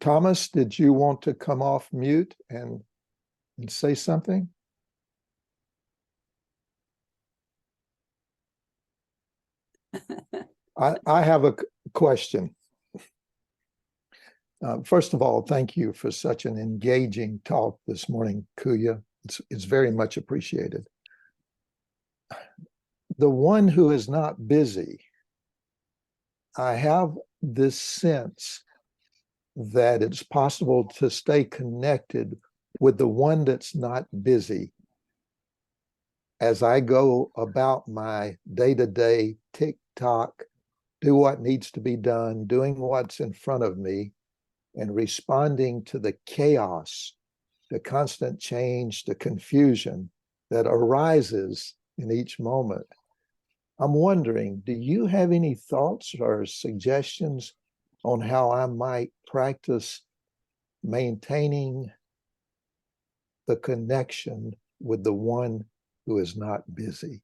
Speaker 3: Thomas, did you want to come off mute and say something? I have a question. First of all, thank you for such an engaging talk this morning, Kuya. It's very much appreciated. The one who is not busy, I have this sense that it's possible to stay connected with the one that's not busy as I go about my day-to-day tick-tock, do what needs to be done, doing what's in front of me, and responding to the chaos, the constant change, the confusion that arises in each moment. I'm wondering, do you have any thoughts or suggestions on how I might practice maintaining the connection with the one who is not busy?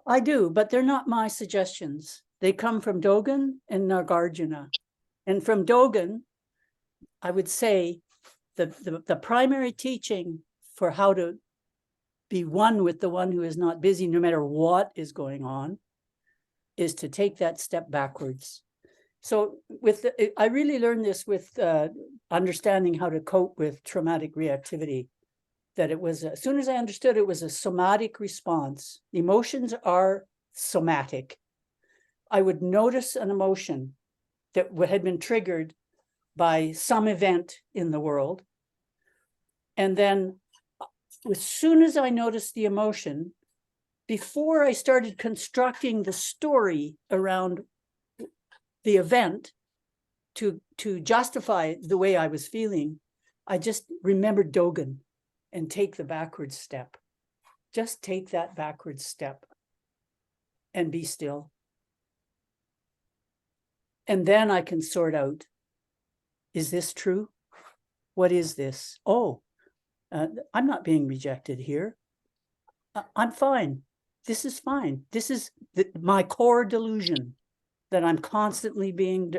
Speaker 2: I do, but they're not my suggestions. They come from Dogen and Nagarjuna. And from Dogen, I would say the primary teaching for how to be one with the one who is not busy, no matter what is going on, is to take that step backwards. So I really learned this with understanding how to cope with traumatic reactivity, that it was, as soon as I understood it was a somatic response, emotions are somatic. I would notice an emotion that had been triggered by some event in the world. And then as soon as I noticed the emotion, before I started constructing the story around the event to justify the way I was feeling, I just remembered Dogen and take the backward step. Just take that backward step and be still. And then I can sort out, is this true? What is this? Oh, I'm not being rejected here. I'm fine. This is fine. This is my core delusion that I'm constantly being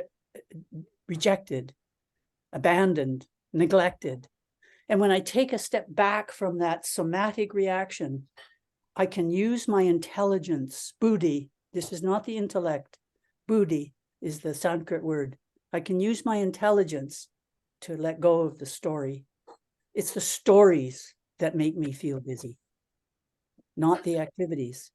Speaker 2: rejected, abandoned, neglected. And when I take a step back from that somatic reaction, I can use my intelligence, buddhi. This is not the intellect. Buddhi is the Sanskrit word. I can use my intelligence to let go of the story. It's the stories that make me feel busy. not the activities.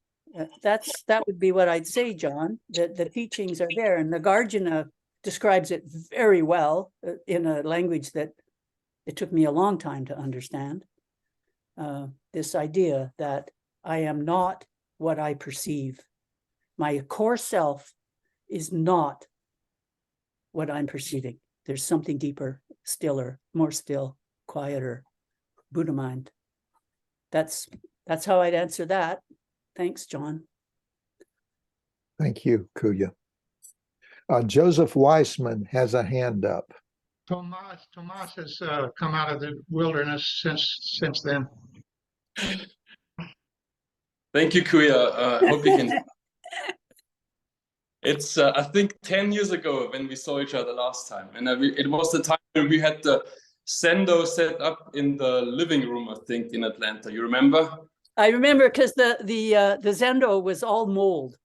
Speaker 2: That would be what I'd say, John, that the teachings are there. And Nagarjuna describes it very well in a language that it took me a long time to understand. This idea that I am not what I perceive. My core self is not what I'm perceiving. There's something deeper, stiller, more still, quieter, Buddha mind. That's how I'd answer that. Thanks, John.
Speaker 3: Thank you, Kuya. Joseph Weissman has a hand up.
Speaker 4: Tomas has come out of the wilderness since then.
Speaker 8: Thank you, Kuya. Hope you can. It's, I think, 10 years ago when we saw each other last time. And it was the time when we had the Zendo set up in the living room, I think, in Atlanta. You remember?
Speaker 2: I remember because the Zendo was all mold.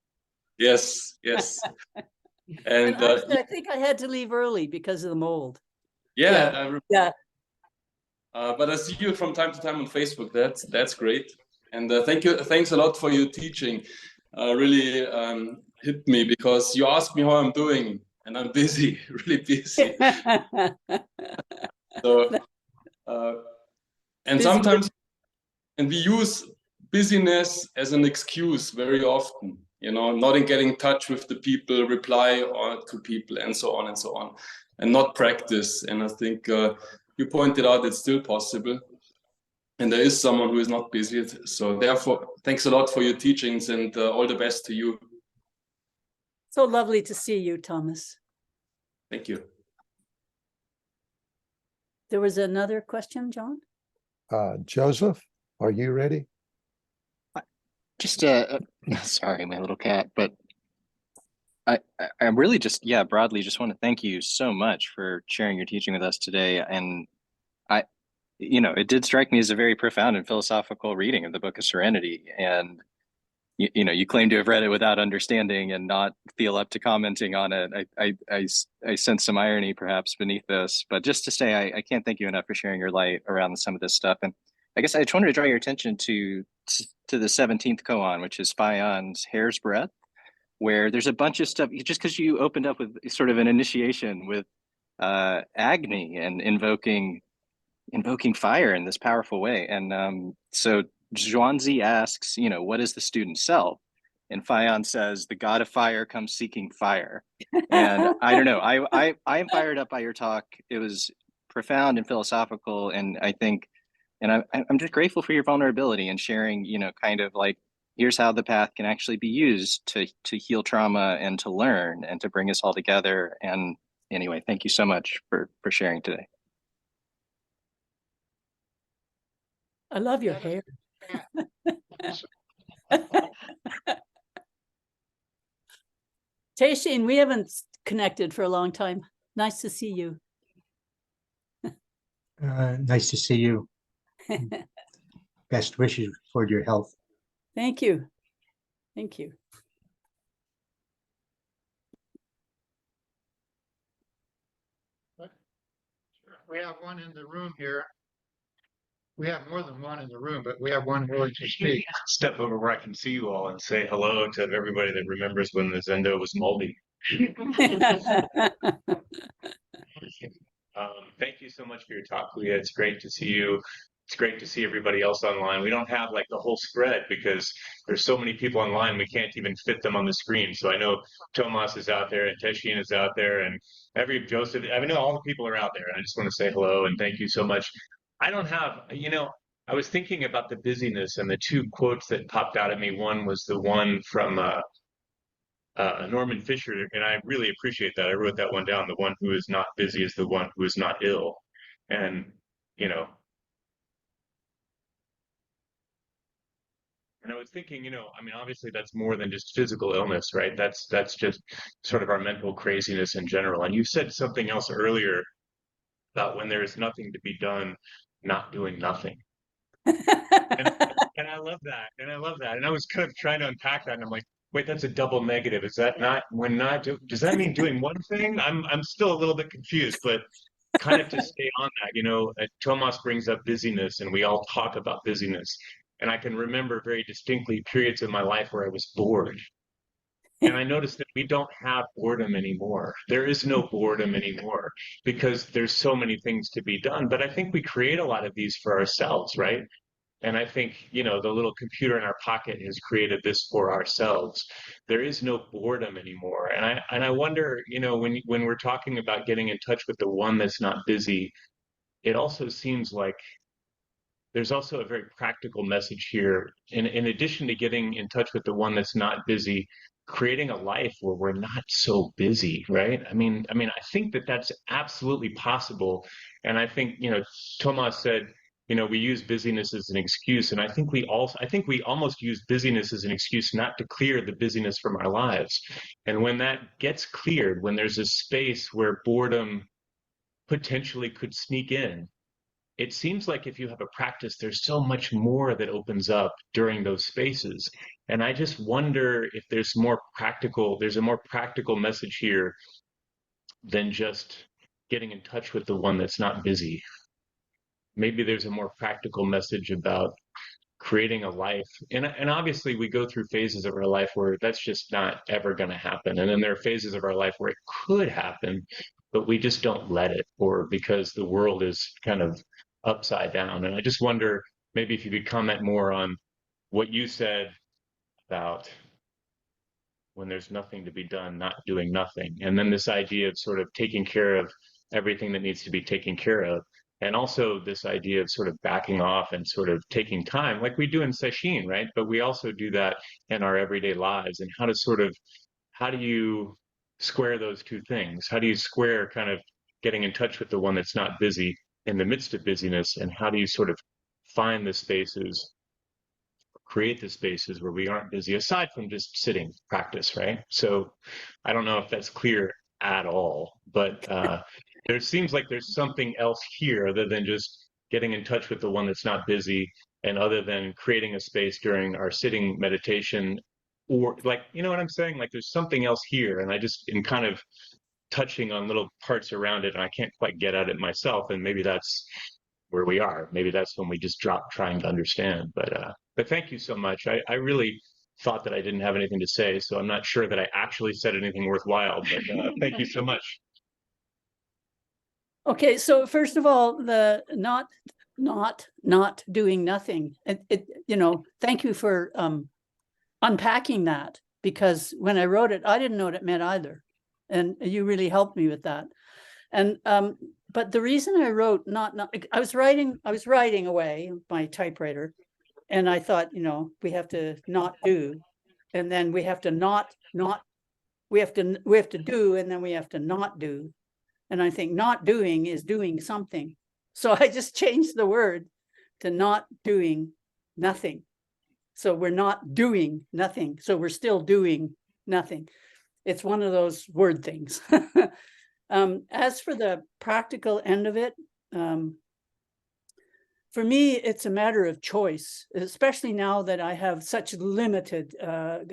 Speaker 8: Yes, yes. And
Speaker 2: I think I had to leave early because of the mold.
Speaker 8: yeah.
Speaker 2: Yeah.
Speaker 8: But I see you from time to time on Facebook. That's great. And thanks a lot for your teaching. Really hit me because you asked me how I'm doing, and I'm busy, really busy. So, and sometimes, and we use busyness as an excuse very often, not in getting in touch with the people, reply to people, and so on, and not practice. And I think you pointed out it's still possible. And there is someone who is not busy. So therefore, thanks a lot for your teachings, and all the best to you.
Speaker 2: So lovely to see you, Thomas.
Speaker 8: Thank you.
Speaker 2: There was another question, John?
Speaker 3: Joseph, are you ready?
Speaker 9: Just sorry, my little cat, but I really just, broadly just want to thank you so much for sharing your teaching with us today. And it did strike me as a very profound and philosophical reading of the Book of Serenity. And you claim to have read it without understanding and not feel up to commenting on it. I sense some irony perhaps beneath this, but just to say, I can't thank you enough for sharing your light around some of this stuff. And I guess I just wanted to draw your attention to the 17th koan, which is Phaion's Hair's Breadth, where there's a bunch of stuff, just because you opened up with sort of an initiation with Agni and invoking fire in this powerful way. And so Zhuangzi asks, what is the student self? And Phaon says, the god of fire comes seeking fire. And I don't know, I am fired up by your talk. It was profound and philosophical. And I think, and I'm just grateful for your vulnerability and sharing, kind of like, here's how the path can actually be used to heal trauma and to learn and to bring us all together. And anyway, thank you so much for sharing today.
Speaker 2: I love your hair. Taishin, we haven't connected for a long time. Nice to see you.
Speaker 10: Nice to see you. Best wishes for your health.
Speaker 2: Thank you. Thank you.
Speaker 4: We have one in the room here. We have more than one in the room, but we have one willing to speak.
Speaker 11: Step over where I can see you all and say hello to everybody that remembers when the Zendo was moldy. Thank you so much for your talk, Kuya. It's great to see you. It's great to see everybody else online. We don't have like the whole spread because there's so many people online, we can't even fit them on the screen. So I know Tomas is out there and Teshin is out there and Joseph, I know all the people are out there. And I just want to say hello and thank you so much. I don't have, I was thinking about the busyness and the two quotes that popped out at me. One was the one from Norman Fischer, and I really appreciate that. I wrote that one down. The one who is not busy is the one who is not ill. And, and I was thinking, obviously that's more than just physical illness, right? That's just sort of our mental craziness in general. And you said something else earlier about when there is nothing to be done, not doing nothing. and I love that. And I was kind of trying to unpack that. And I'm like, wait, that's a double negative. Is that not does that mean doing one thing? I'm still a little bit confused, but kind of to stay on that, Tomas brings up busyness and we all talk about busyness. And I can remember very distinctly periods of my life where I was bored. And I noticed that we don't have boredom anymore. There is no boredom anymore because there's so many things to be done. But I think we create a lot of these for ourselves, right? And I think, you know, the little computer in our pocket has created this for ourselves. There is no boredom anymore. And I wonder, you know, when we're talking about getting in touch with the one that's not busy, it also seems like there's also a very practical message here. In addition to getting in touch with the one that's not busy, creating a life where we're not so busy, right? I think that that's absolutely possible. And I think, you know, Thomas said, you know, we use busyness as an excuse. And I think we almost use busyness as an excuse not to clear the busyness from our lives. And when that gets cleared, when there's a space where boredom potentially could sneak in, it seems like if you have a practice, there's so much more that opens up during those spaces. And I just wonder if there's a more practical message here than just getting in touch with the one that's not busy. Maybe there's a more practical message about creating a life. And obviously we go through phases of our life where that's just not ever going to happen. And then there are phases of our life where it could happen, but we just don't let it, or because the world is kind of upside down. And I just wonder maybe if you could comment more on what you said about when there's nothing to be done, not doing nothing. And then this idea of sort of taking care of everything that needs to be taken care of. And also this idea of sort of backing off and sort of taking time like we do in Sesshin, right? But we also do that in our everyday lives. And how do you square those two things? How do you square kind of getting in touch with the one that's not busy in the midst of busyness? And how do you sort of find the spaces, create the spaces where we aren't busy, aside from just sitting practice, right? So I don't know if that's clear at all, but there seems like there's something else here other than just getting in touch with the one that's not busy, and other than creating a space during our sitting meditation, or like, you know what I'm saying? Like there's something else here, and I just am kind of touching on little parts around it, and I can't quite get at it myself. And maybe that's where we are. Maybe that's when we just drop trying to understand. But thank you so much. I really thought that I didn't have anything to say, so I'm not sure that I actually said anything worthwhile, but thank you so much.
Speaker 2: Okay, so first of all, the not doing nothing. You know, thank you for unpacking that, because when I wrote it, I didn't know what it meant either, and you really helped me with that. And but the reason I wrote I was writing away my typewriter, and I thought, you know, we have to not do, and then we have to we have to do, and then we have to not do. And I think not doing is doing something. So I just changed the word to not doing nothing. So we're not doing nothing. So we're still doing nothing. It's one of those word things. As for the practical end of it, for me, it's a matter of choice, especially now that I have such limited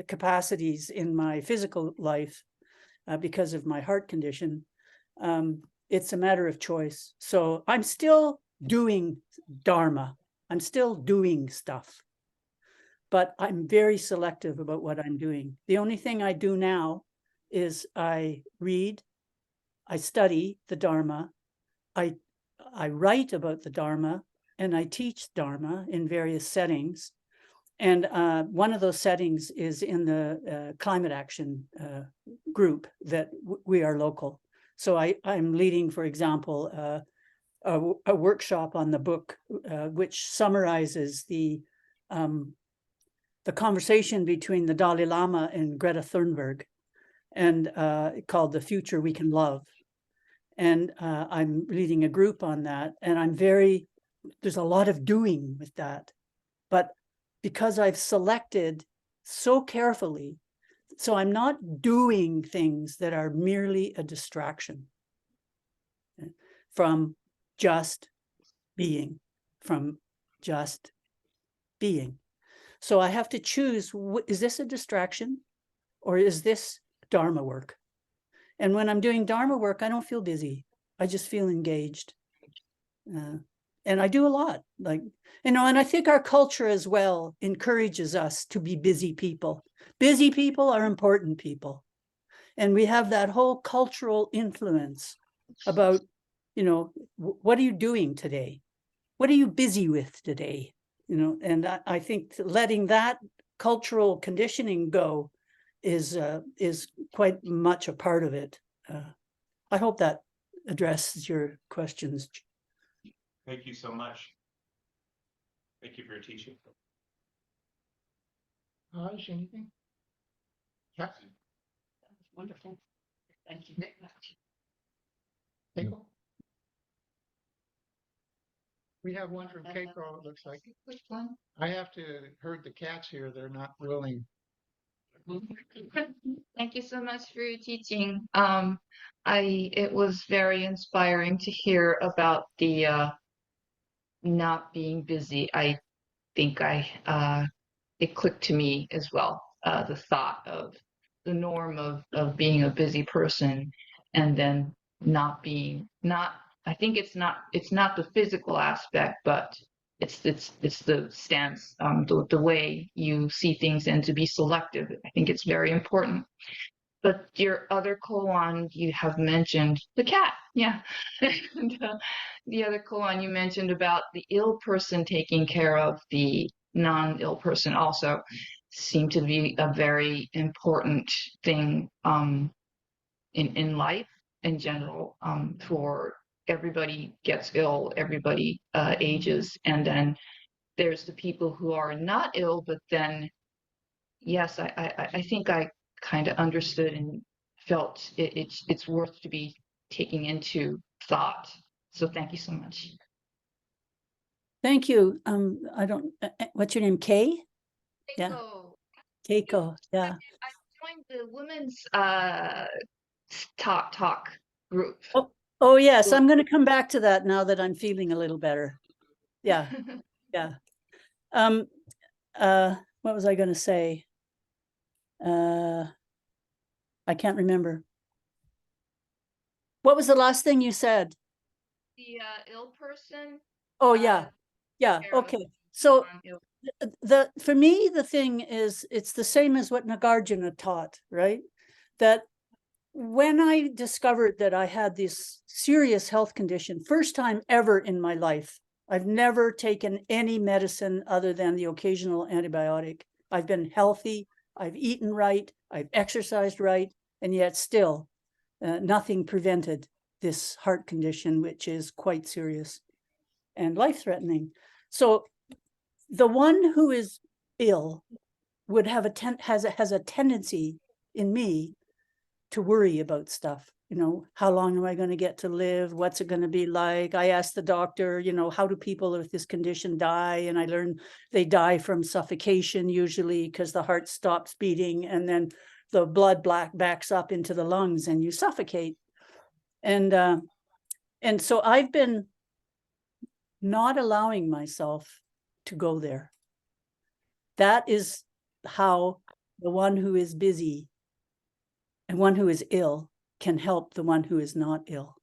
Speaker 2: capacities in my physical life because of my heart condition. It's a matter of choice. So I'm still doing Dharma. I'm still doing stuff, but I'm very selective about what I'm doing. The only thing I do now is I read, I study the Dharma, I write about the Dharma, and I teach Dharma in various settings. And one of those settings is in the climate action group that we are local. So I'm leading, for example, a workshop on the book, which summarizes the conversation between the Dalai Lama and Greta Thunberg, and called The Future We Can Love. And I'm leading a group on that, and there's a lot of doing with that. But because I've selected so carefully, so I'm not doing things that are merely a distraction from just being, So I have to choose, is this a distraction or is this Dharma work? And when I'm doing Dharma work, I don't feel busy. I just feel engaged. I do a lot, like, and I think our culture as well encourages us to be busy people. Busy people are important people. And we have that whole cultural influence about, what are you doing today? What are you busy with today? And I think letting that cultural conditioning go is quite much a part of it. I hope that addresses your questions.
Speaker 11: Thank you so much. Thank you for your teaching.
Speaker 4: Raj, anything? Yeah.
Speaker 1: Wonderful. Thank you.
Speaker 4: Keiko? We have one from Keiko, it looks like.
Speaker 1: Which one?
Speaker 4: I have to herd the cats here. They're not willing.
Speaker 12: Thank you so much for your teaching. It was very inspiring to hear about the not being busy. I think it clicked to me as well. The thought of the norm of being a busy person, and then not. I think it's not the physical aspect, but it's the stance, the way you see things, and to be selective. I think it's very important. But your other koan, you have mentioned the cat, yeah. And, the other koan you mentioned about the ill person taking care of the non-ill person also seemed to be a very important thing in life in general. For everybody gets ill, everybody ages, and then there's the people who are not ill, but then, yes, I think I kind of understood and felt it's worth to be taking into thought. So thank you so much.
Speaker 2: Thank you. I don't, what's your name? Kay? Yeah. Keiko, yeah.
Speaker 12: I joined the women's talk group.
Speaker 2: Oh yes, I'm going to come back to that now that I'm feeling a little better. Yeah, yeah. What was I going to say? I can't remember. What was the last thing you said?
Speaker 12: The ill person.
Speaker 2: Oh yeah, yeah. Okay. So for me, the thing is, it's the same as what Nagarjuna taught, right? That when I discovered that I had this serious health condition, first time ever in my life, I've never taken any medicine other than the occasional antibiotic. I've been healthy, I've eaten right, I've exercised right, and yet still nothing prevented this heart condition, which is quite serious and life-threatening. So the one who is ill would have has a tendency in me to worry about stuff. How long am I going to get to live? What's it going to be like? I asked the doctor, how do people with this condition die? And I learned they die from suffocation usually, because the heart stops beating and then the blood backs up into the lungs and you suffocate. And so I've been not allowing myself to go there. That is how the one who is busy and one who is ill can help the one who is not ill.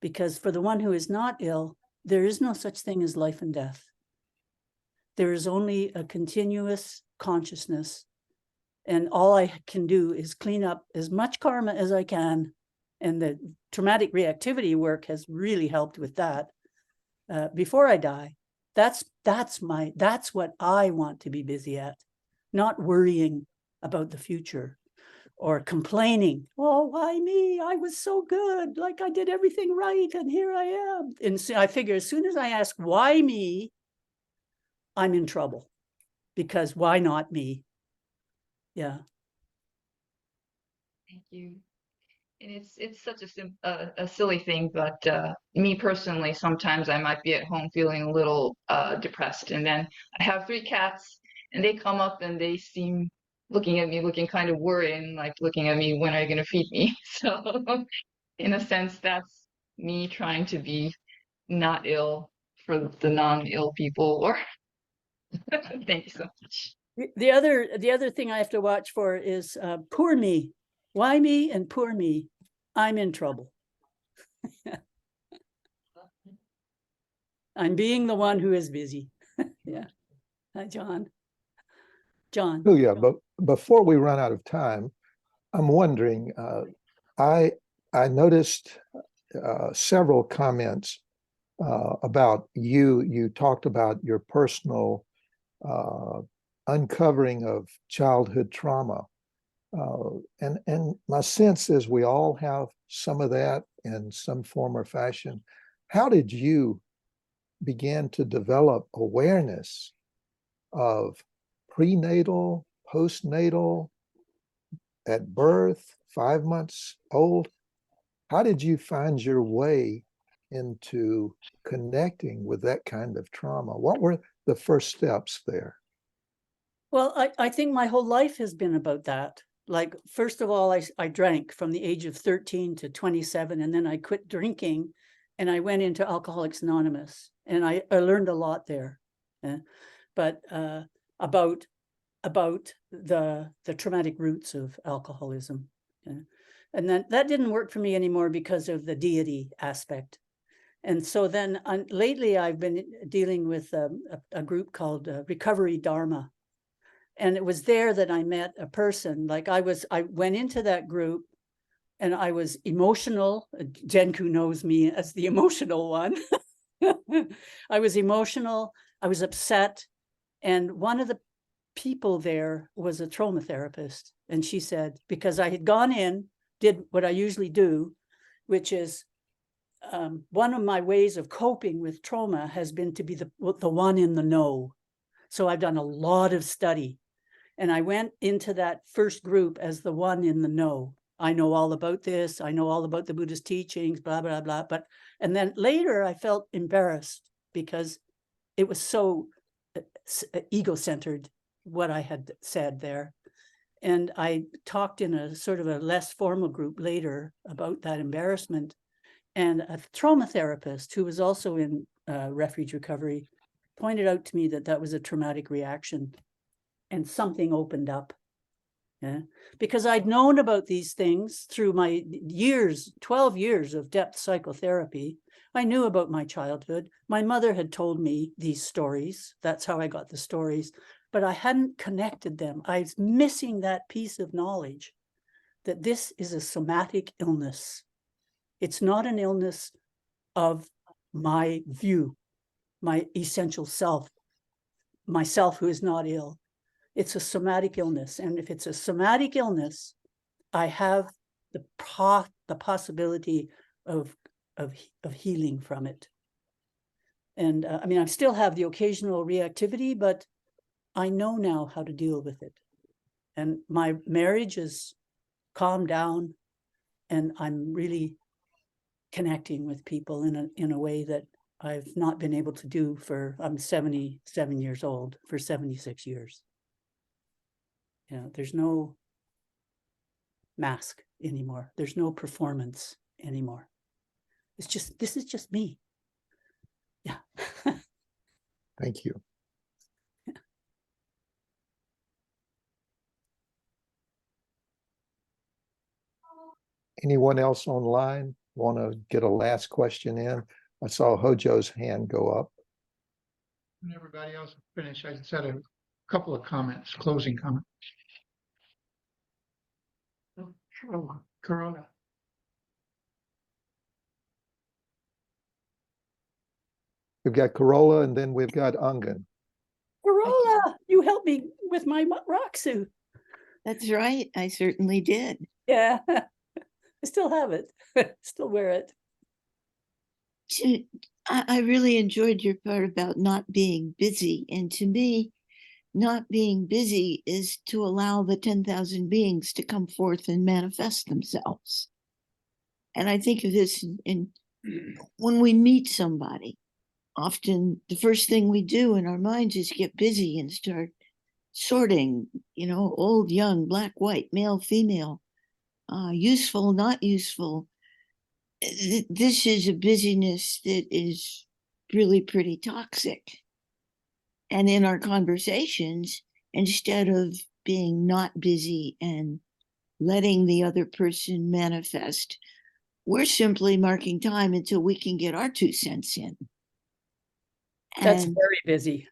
Speaker 2: Because for the one who is not ill, there is no such thing as life and death. There is only a continuous consciousness. And all I can do is clean up as much karma as I can. And the traumatic reactivity work has really helped with that. Before I die, that's what I want to be busy at, not worrying about the future or complaining. Oh, why me? I was so good, like I did everything right, and here I am. And so I figure as soon as I ask why me, I'm in trouble, because why not me? Yeah.
Speaker 12: Thank you. And it's such a silly thing, but me personally, sometimes I might be at home feeling a little depressed, and then I have 3 cats, and they come up and they seem looking at me, looking kind of worried, and like looking at me, when are you going to feed me? So in a sense, that's me trying to be not ill for the non-ill people. Or thank you so much.
Speaker 2: The other thing I have to watch for is poor me. Why me and poor me? I'm in trouble. I'm being the one who is busy. Yeah. Hi, John. John.
Speaker 3: Kuya, but before we run out of time, I'm wondering, I noticed several comments about you. You talked about your personal uncovering of childhood trauma. And my sense is we all have some of that in some form or fashion. How did you begin to develop awareness of prenatal, postnatal, at birth, 5 months old? How did you find your way into connecting with that kind of trauma? What were the first steps there?
Speaker 2: Well, I think my whole life has been about that. Like, first of all, I drank from the age of 13 to 27, and then I quit drinking and I went into Alcoholics Anonymous, and I learned a lot there. But about the traumatic roots of alcoholism. And then that didn't work for me anymore because of the deity aspect. And so then lately I've been dealing with a group called Recovery Dharma. And it was there that I met a person. Like I went into that group and I was emotional. Zenku knows me as the emotional one. I was emotional. I was upset. And one of the people there was a trauma therapist. And she said, because I had gone in, did what I usually do, which is one of my ways of coping with trauma has been to be the one in the know. So I've done a lot of study. And I went into that first group as the one in the know. I know all about this. I know all about the Buddhist teachings, blah, blah, blah. And then later I felt embarrassed because it was so ego-centered, what I had said there. And I talked in a sort of a less formal group later about that embarrassment. And a trauma therapist who was also in refuge recovery pointed out to me that that was a traumatic reaction. And something opened up. Yeah, because I'd known about these things through my 12 years of depth psychotherapy. I knew about my childhood. My mother had told me these stories. That's how I got the stories, but I hadn't connected them. I was missing that piece of knowledge that this is a somatic illness. It's not an illness of my view, my essential self, myself who is not ill. It's a somatic illness. And if it's a somatic illness, I have the possibility of healing from it. And I mean, I still have the occasional reactivity, but I know now how to deal with it. And my marriage is calmed down, and I'm really connecting with people in a way that I've not been able to do I'm 77 years old, for 76 years. You know, there's no mask anymore. There's no performance anymore. This is just me. Yeah.
Speaker 3: Thank you. Anyone else online want to get a last question in? I saw Hojo's hand go up.
Speaker 4: When everybody else finished, I just had a couple of comments, closing comments. Corona.
Speaker 3: We've got Corolla, and then we've got Angan.
Speaker 2: Corolla, you helped me with my rock suit.
Speaker 13: That's right. I certainly did.
Speaker 2: Yeah, I still have it. Still wear it.
Speaker 13: I really enjoyed your part about not being busy. And to me, not being busy is to allow the 10,000 beings to come forth and manifest themselves. And I think of this in when we meet somebody, often the first thing we do in our minds is get busy and start sorting, old, young, black, white, male, female, useful, not useful. This is a busyness that is really pretty toxic. And in our conversations, instead of being not busy and letting the other person manifest, we're simply marking time until we can get our 2 cents in.
Speaker 2: That's
Speaker 13: And
Speaker 2: very busy.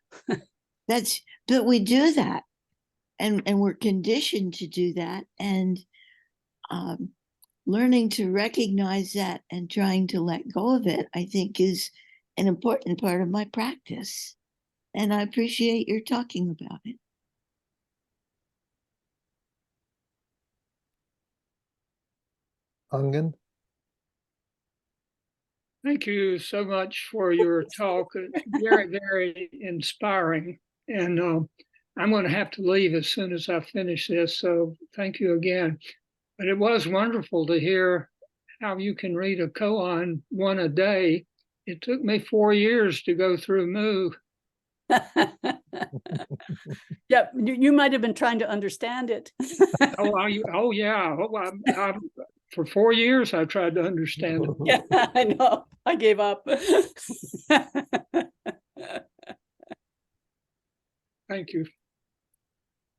Speaker 13: but we do that, and we're conditioned to do that, and learning to recognize that and trying to let go of it, I think, is an important part of my practice. And I appreciate your talking about it.
Speaker 3: Ungen?
Speaker 14: Thank you so much for your talk. Very, very inspiring. And I'm going to have to leave as soon as I finish this. So thank you again. But it was wonderful to hear how you can read a koan one a day. It took me 4 years to go through Mu.
Speaker 2: Yeah, you might have been trying to understand it.
Speaker 14: Yeah. For 4 years, I tried to understand it.
Speaker 2: Yeah, I know. I gave up.
Speaker 14: Thank you.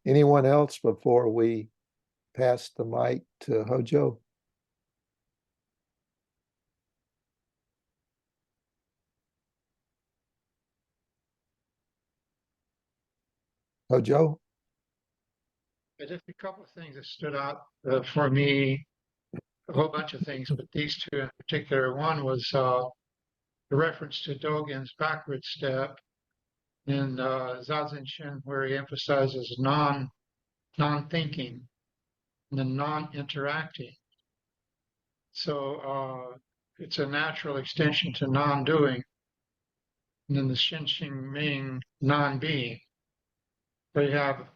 Speaker 3: Anyone else before we pass the mic to Hojo? Hojo?
Speaker 4: Just a couple of things that stood out for me, a whole bunch of things, but these two in particular. One was the reference to Dogen's backward step in Zazen Shin, where he emphasizes non-thinking and then non-interacting. So it's a natural extension to non-doing. And then the Shin Shin Ming, non-being. So you have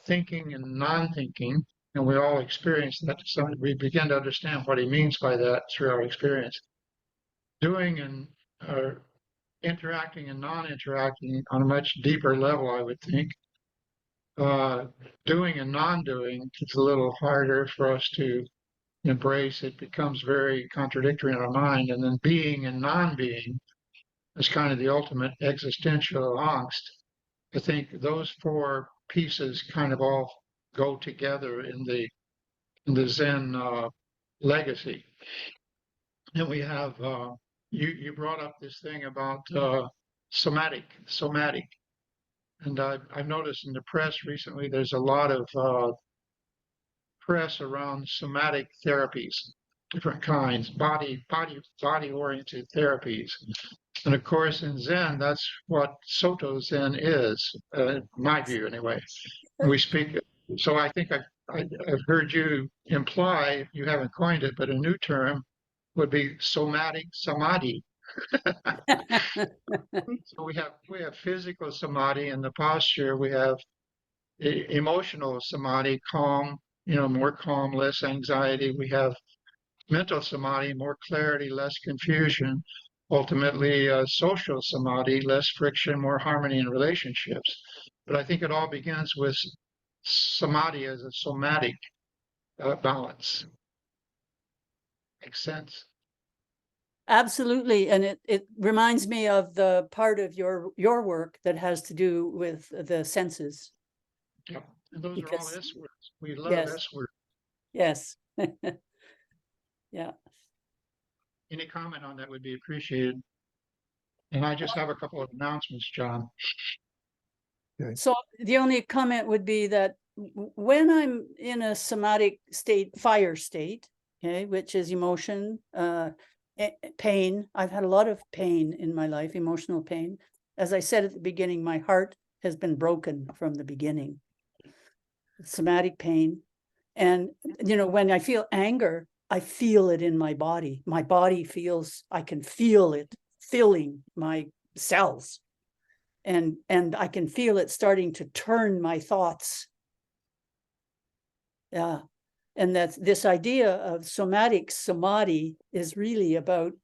Speaker 4: thinking and non-thinking, and we all experience that. So we begin to understand what he means by that through our experience. Doing and interacting and non-interacting on a much deeper level, I would think. Doing and non-doing is a little harder for us to embrace. It becomes very contradictory in our mind. And then being and non-being is kind of the ultimate existential angst. I think those four pieces kind of all go together in the Zen legacy. And we have you brought up this thing about somatic, and I've noticed in the press recently there's a lot of press around somatic therapies, different kinds, body-oriented therapies. And of course, in Zen, that's what Soto Zen is, in my view anyway. We speak, so I think I've heard you imply, you haven't coined it, but a new term would be somatic samadhi. So we have physical samadhi in the posture, we have emotional samadhi, calm, more calm, less anxiety. We have mental samadhi, more clarity, less confusion. Ultimately, social samadhi, less friction, more harmony in relationships. But I think it all begins with samadhi as a somatic balance. Makes sense?
Speaker 2: Absolutely. And it reminds me of the part of your work that has to do with the senses.
Speaker 4: Yep. And those are all S words. We love S words.
Speaker 2: Yes. Yeah.
Speaker 4: Any comment on that would be appreciated. And I just have a couple of announcements, John.
Speaker 3: Okay.
Speaker 2: So the only comment would be that when I'm in a somatic state, fire state, okay, which is emotion, pain. I've had a lot of pain in my life, emotional pain. As I said at the beginning, my heart has been broken from the beginning. Somatic pain. And, when I feel anger, I feel it in my body. My body feels, I can feel it filling my cells. And I can feel it starting to turn my thoughts. Yeah. And that's this idea of somatic samadhi is really about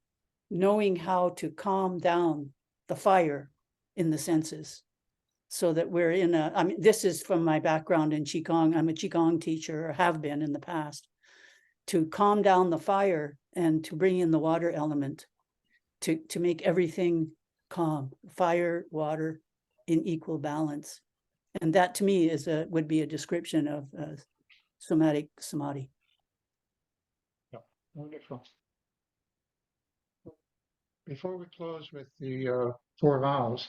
Speaker 2: knowing how to calm down the fire in the senses so that we're this is from my background in Qigong. I'm a Qigong teacher, or have been in the past, to calm down the fire and to bring in the water element to make everything calm, fire, water in equal balance. And that to me would be a description of somatic samadhi.
Speaker 4: Yeah, wonderful. before we close with the four vows,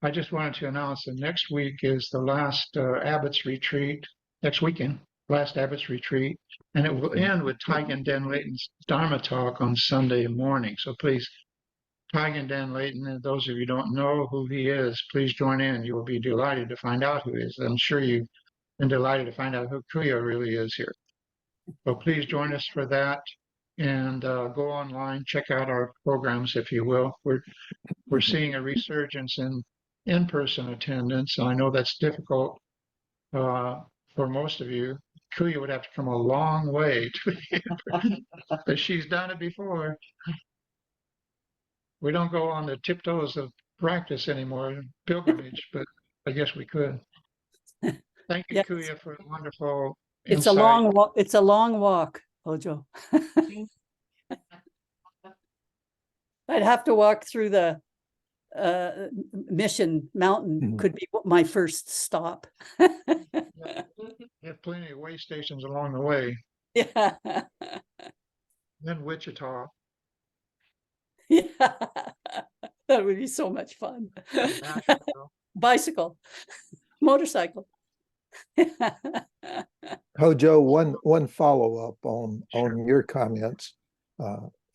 Speaker 4: I just wanted to announce that next week is the last Abbott's retreat, next weekend, last Abbott's retreat, and it will end with Taigen Dan Layton's Dharma talk on Sunday morning. So please, Taigen Dan Layton, and those of you who don't know who he is, please join in. You will be delighted to find out who he is. I'm sure you've been delighted to find out who Kuya really is here. So please join us for that, and go online, check out our programs, if you will. We're seeing a resurgence in in-person attendance. I know that's difficult for most of you. Kuya would have to come a long way to be here, but she's done it before. We don't go on the tiptoes of practice anymore, pilgrimage, but I guess we could. Thank you,
Speaker 2: Yes.
Speaker 4: Kuya, for a wonderful
Speaker 2: It's
Speaker 4: insight.
Speaker 2: a long walk. It's a long walk, Hojo. I'd have to walk through the Mission Mountain. Could be my first stop.
Speaker 4: You have plenty of way stations along the way.
Speaker 2: Yeah.
Speaker 4: Then Wichita.
Speaker 2: Yeah. That would be so much fun. Bicycle, motorcycle.
Speaker 3: Hojo, one follow-up on your comments.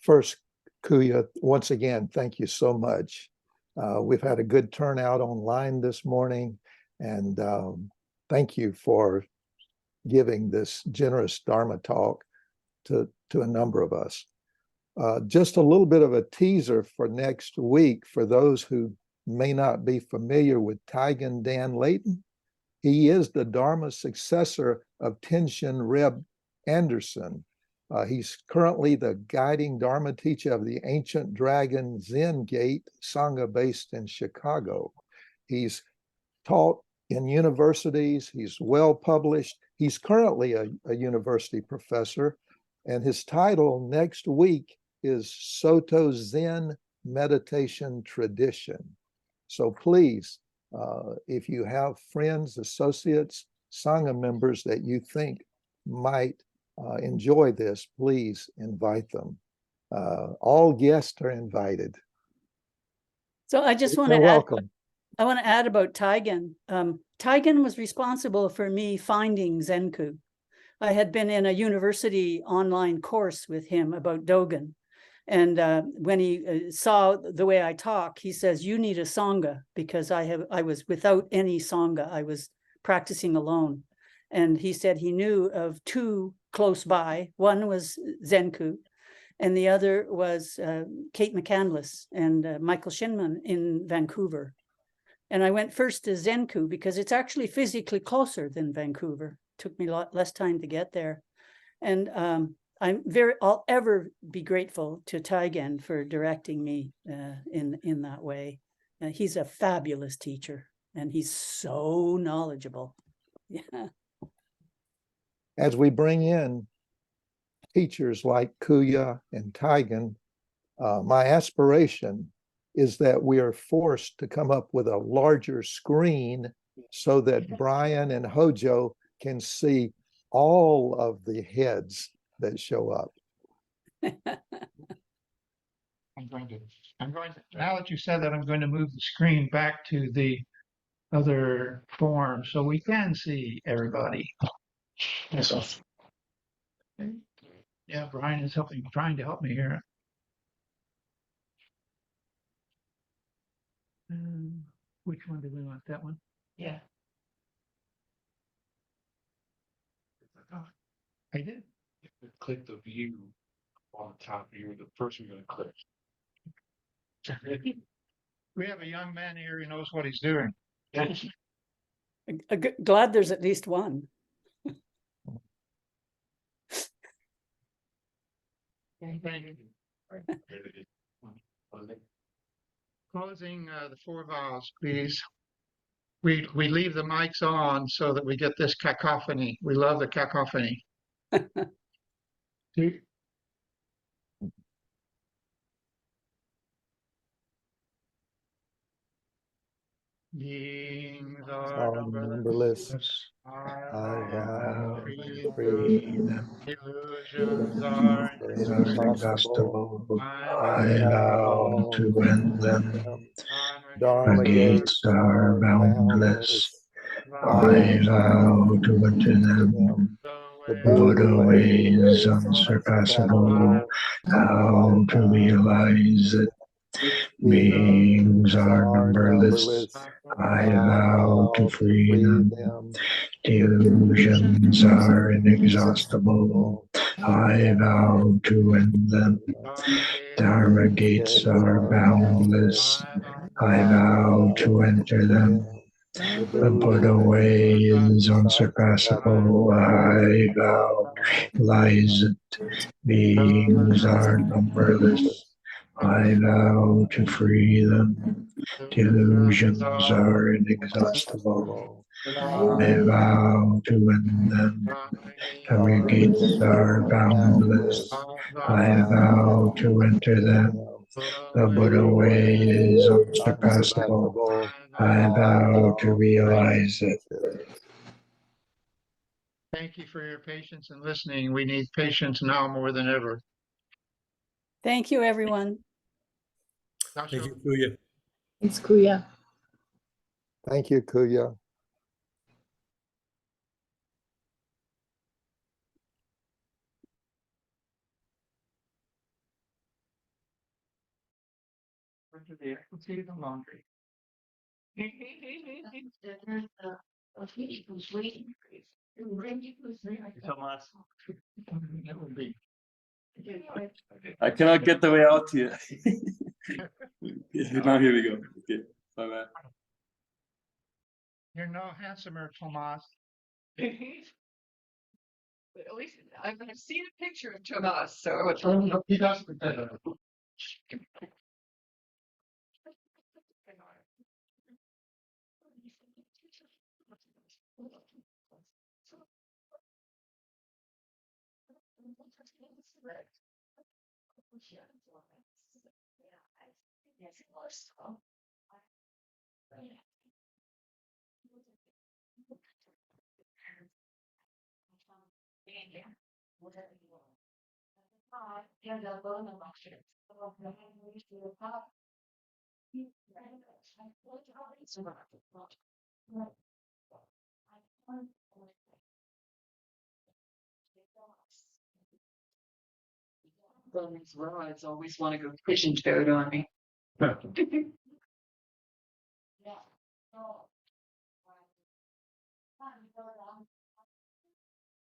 Speaker 3: First, Kuya, once again, thank you so much. We've had a good turnout online this morning, and thank you for giving this generous Dharma talk to a number of us. Just a little bit of a teaser for next week for those who may not be familiar with Taigen Dan Layton. He is the Dharma successor of Tenshin Reb Anderson. He's currently the guiding Dharma teacher of the Ancient Dragon Zen Gate Sangha based in Chicago. He's taught in universities. He's well published. He's currently a university professor, and his title next week is Soto Zen Meditation Tradition. So please, if you have friends, associates, Sangha members that you think might enjoy this, please invite them. All guests are invited.
Speaker 2: So I just want
Speaker 3: You're
Speaker 2: to add,
Speaker 3: welcome.
Speaker 2: I want to add about Taigen. Taigen was responsible for me finding Zenku. I had been in a university online course with him about Dogen. And when he saw the way I talk, he says, "You need a Sangha," because I was without any Sangha. I was practicing alone. And he said he knew of two close by. One was Zenku, and the other was Kate McCandless and Michael Shinman in Vancouver. And I went first to Zenku because it's actually physically closer than Vancouver. It took me a lot less time to get there. And I'll ever be grateful to Taigen for directing me in that way. He's a fabulous teacher, and he's so knowledgeable. Yeah.
Speaker 3: As we bring in teachers like Kuya and Taigen, my aspiration is that we are forced to come up with a larger screen so that Brian and Hojo can see all of the heads that show up.
Speaker 4: I'm going to, now that you said that, I'm going to move the screen back to the other form so we can see everybody. Yes. Yeah, Brian is trying to help me here. Which one do we want? That one?
Speaker 12: Yeah.
Speaker 4: Oh, I did.
Speaker 11: Click the view on the top view, the first one you're going to click.
Speaker 4: We have a young man here who knows what he's doing.
Speaker 2: Glad there's at least one.
Speaker 4: Closing the four vows, please. We leave the mics on so that we get this cacophony. We love the cacophony. Beings are numberless.
Speaker 3: I vow
Speaker 10: free them.
Speaker 4: Illusions are
Speaker 10: Inexhaustible. I
Speaker 4: I
Speaker 10: vow to end them.
Speaker 4: Dharma
Speaker 10: The gates are boundless. I vow to enter them. The Buddha way is unsurpassable. How to realize it? Beings are numberless. I vow to free them. Delusions are inexhaustible. I vow to end them. Dharma gates are boundless. I vow to enter them. The Buddha way is unsurpassable. I vow lies it. Beings are numberless. I vow to free them. Delusions are inexhaustible. I vow to end them. Dharma gates are boundless. I vow to enter them. The Buddha way is unsurpassable. I vow to realize it.
Speaker 4: Thank you for your patience and listening. We need patience now more than ever.
Speaker 2: Thank you, everyone.
Speaker 6: Thank you, Kuya.
Speaker 5: Thanks, Kuya.
Speaker 3: Thank you, Kuya.
Speaker 1: I can see the laundry. Who's waiting for you?
Speaker 11: Thomas.
Speaker 4: That would be.
Speaker 8: I cannot get the way out here. Now here we go. Okay, bye bye.
Speaker 4: You're no handsomer, Tomas.
Speaker 1: But at least I've seen a picture of Tomas, so it's
Speaker 4: He does look better.
Speaker 1: These rods always want to go pigeon toed on me.